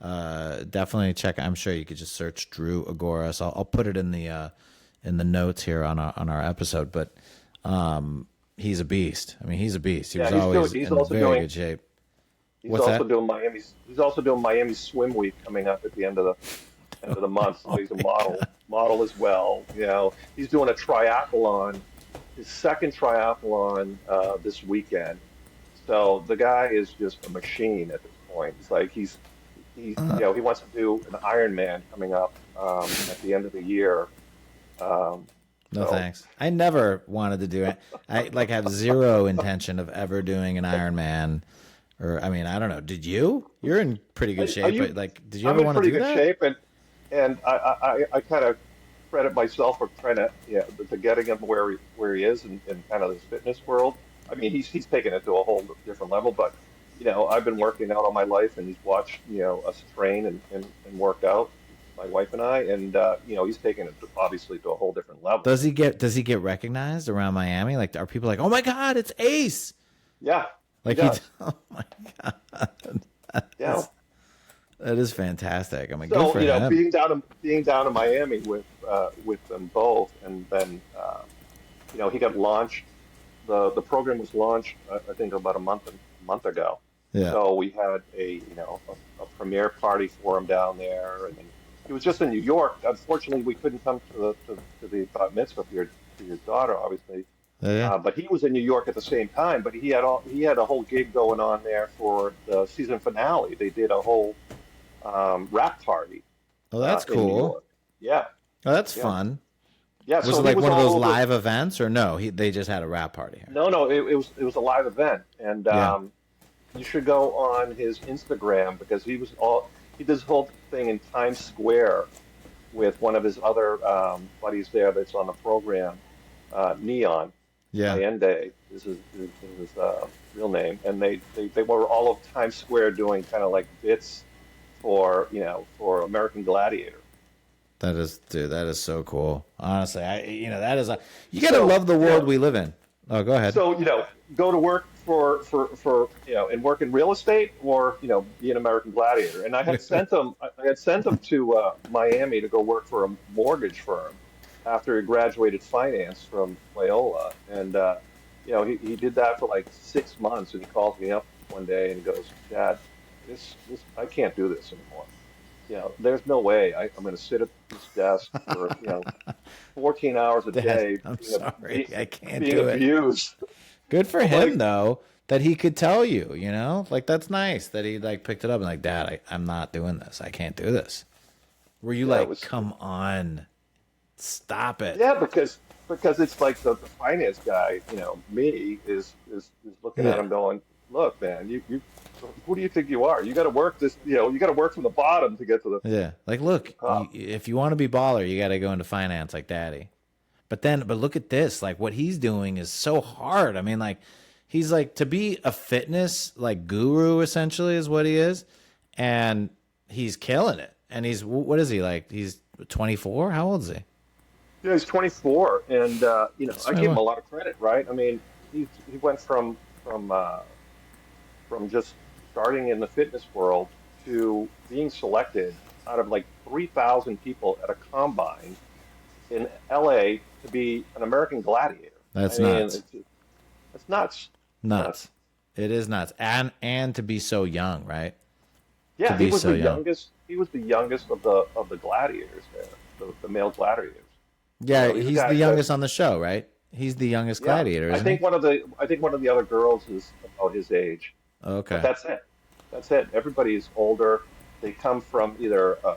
Speaker 1: definitely check. I'm sure you could just search Drew Aggouras. I'll put it in the notes here on our episode. But he's a beast. I mean, he's a beast. He was
Speaker 2: Yeah, he's doing.
Speaker 1: always
Speaker 2: He's
Speaker 1: in
Speaker 2: also
Speaker 1: very
Speaker 2: doing.
Speaker 1: good shape.
Speaker 2: He's
Speaker 1: What's
Speaker 2: also
Speaker 1: that?
Speaker 2: doing Miami's. He's also doing Miami Swim Week coming up at the end of the month. So
Speaker 1: Oh
Speaker 2: he's a
Speaker 1: my god!
Speaker 2: model as well. He's doing a triathlon, his second triathlon this weekend. So the guy is just a machine at this point. It's like he wants to do an Ironman coming up at the end of the year. Um,
Speaker 1: No
Speaker 2: so
Speaker 1: thanks. I never wanted to do it. I like have zero intention of ever doing an Ironman. Or I mean, I don't know. Did you? You're in pretty good
Speaker 2: are
Speaker 1: shape,
Speaker 2: you?
Speaker 1: but like, did you
Speaker 2: I'm
Speaker 1: ever
Speaker 2: in
Speaker 1: want to
Speaker 2: pretty
Speaker 1: do
Speaker 2: good
Speaker 1: that?
Speaker 2: shape, and I kind of credit myself for trying to to getting him where he is in kind of this fitness world. I mean, he's taken it to a whole different level, but I've been working out all my life, and he's watched us train and work out, my wife and I, and he's taken it obviously to a whole different level.
Speaker 1: Does he get recognized around Miami? Like, are people like, oh my god, it's Ace?
Speaker 2: Yeah, he
Speaker 1: Like he,
Speaker 2: does.
Speaker 1: oh my god,
Speaker 2: Yeah.
Speaker 1: that is fantastic. I mean, good
Speaker 2: So,
Speaker 1: for him.
Speaker 2: being down in Miami with them both, and then he got launched. The program was launched, I think, about a month ago.
Speaker 1: Yeah.
Speaker 2: So we had a premiere party for him down there, and then he was just in New York. Unfortunately, we couldn't come to the bat mitzvah for your daughter, obviously.
Speaker 1: Yeah. Yeah.
Speaker 2: But he was in New York at the same time. But he had a whole gig going on there for the season finale. They did a whole rap party
Speaker 1: Oh, that's
Speaker 2: in New
Speaker 1: cool.
Speaker 2: York. Yeah,
Speaker 1: Oh, that's
Speaker 2: yeah,
Speaker 1: fun.
Speaker 2: yeah.
Speaker 1: Was
Speaker 2: So
Speaker 1: it
Speaker 2: he
Speaker 1: like
Speaker 2: was
Speaker 1: one of
Speaker 2: all
Speaker 1: those
Speaker 2: over.
Speaker 1: live events, or no? They just had a rap party here.
Speaker 2: No, it was a live event, and
Speaker 1: Yeah.
Speaker 2: you should go on his Instagram because he did this whole thing in Times Square with one of his other buddies there that's on the program, Neon
Speaker 1: Yeah.
Speaker 2: Allende is his real name, and they were all over Times Square doing kind of like bits for American Gladiator.
Speaker 1: That is, dude. That is so cool. Honestly, that is a. You gotta
Speaker 2: So
Speaker 1: love the world we live in. Oh, go ahead.
Speaker 2: So, go to work and work in real estate, or, be an American Gladiator. And I had sent him to Miami to go work for a mortgage firm after he graduated finance from Loyola. And, he did that for like 6 months, and he calls me up one day and he goes, Dad, this I can't do this anymore. There's no way I'm going to sit at this desk for, 14 hours a
Speaker 1: Dad,
Speaker 2: day
Speaker 1: I'm
Speaker 2: being,
Speaker 1: sorry, I can't
Speaker 2: being
Speaker 1: do it.
Speaker 2: abused.
Speaker 1: Good for
Speaker 2: I'm
Speaker 1: him
Speaker 2: like,
Speaker 1: though. that he could tell you, like that's nice that he like picked it up and like, Dad, I'm not doing this. I can't do this. Were you
Speaker 2: Yeah, it
Speaker 1: like,
Speaker 2: was.
Speaker 1: come on, stop it?
Speaker 2: Yeah, because it's like the finance guy, me is looking at
Speaker 1: Yeah.
Speaker 2: him going, look, man, you who do you think you are? You got to work this, you got to work from the bottom to get to
Speaker 1: Yeah. Like,
Speaker 2: the
Speaker 1: look,
Speaker 2: top.
Speaker 1: if you want to be baller, you got to go into finance like Daddy. But look at this. Like, what he's doing is so hard. I mean, like, he's like to be a fitness like guru essentially is what he is, and he's killing it. And he's what is he like? He's 24. How old is he?
Speaker 2: Yeah, he's 24, and
Speaker 1: He's
Speaker 2: I give him
Speaker 1: 21.
Speaker 2: a lot of credit, right? I mean, he went from just starting in the fitness world to being selected out of like 3,000 people at a combine in LA to be an American gladiator. I
Speaker 1: That's
Speaker 2: mean,
Speaker 1: nuts.
Speaker 2: it's nuts. It's nuts.
Speaker 1: Nuts. It is nuts. And to be so young, right? To
Speaker 2: Yeah, he
Speaker 1: be
Speaker 2: was
Speaker 1: so
Speaker 2: the
Speaker 1: young.
Speaker 2: youngest. He was the youngest of the gladiators there, the male gladiators.
Speaker 1: Yeah,
Speaker 2: He's a
Speaker 1: he's the
Speaker 2: guy that,
Speaker 1: youngest on the show, right? He's the youngest
Speaker 2: yeah.
Speaker 1: gladiator,
Speaker 2: I
Speaker 1: isn't
Speaker 2: think
Speaker 1: he?
Speaker 2: one of the other girls is about his age, but
Speaker 1: Okay.
Speaker 2: that's it. That's it. Everybody's older. They come from either a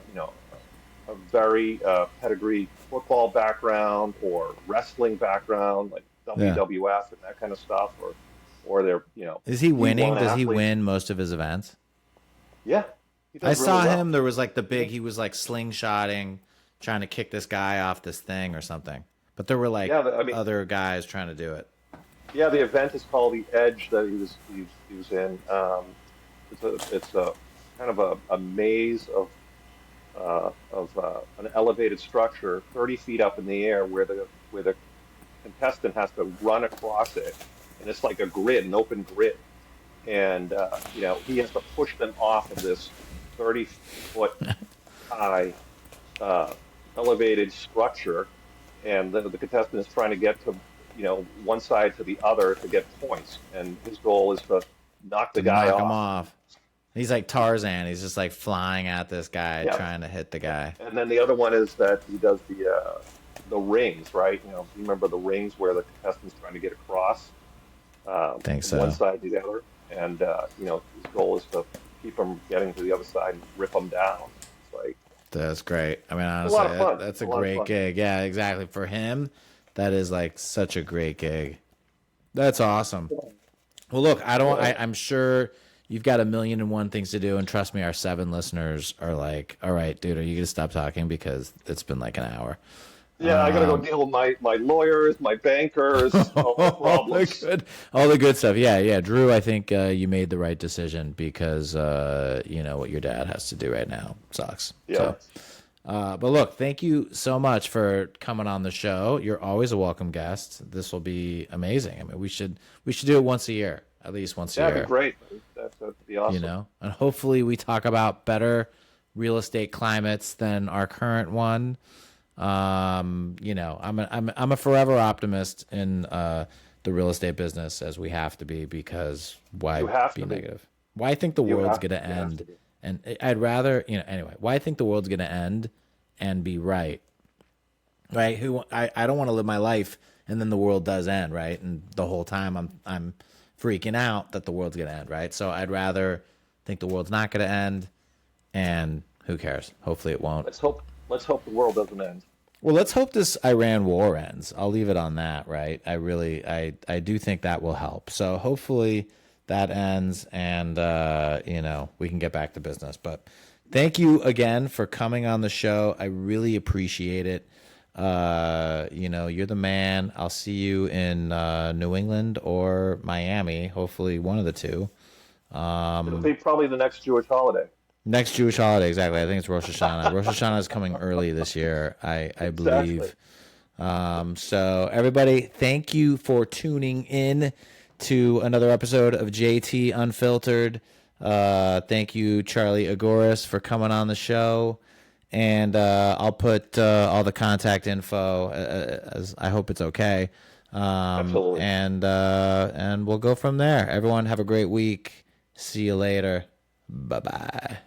Speaker 2: very pedigree football background or wrestling background, like
Speaker 1: Yeah.
Speaker 2: WWF and that kind of stuff, or they're
Speaker 1: Is he winning?
Speaker 2: D1
Speaker 1: Does he
Speaker 2: athletes.
Speaker 1: win most of his events?
Speaker 2: Yeah, he
Speaker 1: I
Speaker 2: does really
Speaker 1: saw him.
Speaker 2: well.
Speaker 1: There was like the big. He was like slingshotting, trying to kick this guy off this thing or something. But there were like
Speaker 2: Yeah, I mean,
Speaker 1: other guys trying to do it.
Speaker 2: yeah, the event is called the Edge that he was in. It's a kind of a maze of an elevated structure, 30 feet up in the air, where the contestant has to run across it, and it's like a grid, an open grid, and he has to push them off of this 30-foot high uh, elevated structure, and the contestant is trying to get to one side to the other to get points, and his goal is to knock the
Speaker 1: To
Speaker 2: guy
Speaker 1: knock him
Speaker 2: off.
Speaker 1: off. He's like Tarzan. He's just like flying at this guy,
Speaker 2: Yeah,
Speaker 1: trying to hit the guy.
Speaker 2: and then the other one is that he does the rings, right? You remember the rings where the contestant's trying to get across
Speaker 1: Think
Speaker 2: from one
Speaker 1: so.
Speaker 2: side to the other, and his goal is to keep him getting to the other side and rip them down. It's like
Speaker 1: That's great. I mean,
Speaker 2: a
Speaker 1: honestly,
Speaker 2: lot of fun.
Speaker 1: that's
Speaker 2: It's
Speaker 1: a
Speaker 2: a lot of
Speaker 1: great
Speaker 2: fun.
Speaker 1: gig. Yeah, exactly. For him, that is like such a great gig. That's awesome. Well, look,
Speaker 2: Yeah,
Speaker 1: I'm sure you've got a million and one things to do. And trust me, our 7 listeners are like, all right, dude, are you going to stop talking? Because it's been like an hour.
Speaker 2: yeah. I gotta go deal with my lawyers, my bankers, all the
Speaker 1: all the
Speaker 2: problems.
Speaker 1: good, all the good stuff. Yeah, yeah. Drew, I think you made the right decision because you know what your dad has to do right now sucks.
Speaker 2: Yeah,
Speaker 1: So, but look, thank you so much for coming on the show. You're always a welcome guest. This will be amazing. I mean, we should do it once a year, at least once a
Speaker 2: that'd be
Speaker 1: year.
Speaker 2: great. That'd be awesome.
Speaker 1: And hopefully we talk about better real estate climates than our current one. I'm a forever optimist in the real estate business as we have to be because why
Speaker 2: You have
Speaker 1: be
Speaker 2: to be.
Speaker 1: negative? Why I think the world's gonna
Speaker 2: You have
Speaker 1: end,
Speaker 2: to be.
Speaker 1: and I'd rather anyway. Why I think the world's gonna end and be right, right? I don't want to live my life and then the world does end, right? And the whole time I'm freaking out that the world's gonna end, right? So I'd rather think the world's not gonna end, and who cares? Hopefully it won't.
Speaker 2: Let's hope the world doesn't end.
Speaker 1: Well, let's hope this Iran war ends. I'll leave it on that, right? I do think that will help. So hopefully that ends and we can get back to business. But thank you again for coming on the show. I really appreciate it. You're the man. I'll see you in New England or Miami, hopefully one of the two.
Speaker 2: It'll be probably the next Jewish holiday.
Speaker 1: Next Jewish holiday, exactly. I think it's Rosh Hashanah. Rosh Hashanah is coming early this year, I
Speaker 2: Exactly.
Speaker 1: believe. So everybody, thank you for tuning in to another episode of JT Unfiltered. Thank you, Charlie Aggouras, for coming on the show. And I'll put all the contact info, as I hope it's okay.
Speaker 2: Absolutely.
Speaker 1: And we'll go from there. Everyone have a great week. See you later. Bye-bye.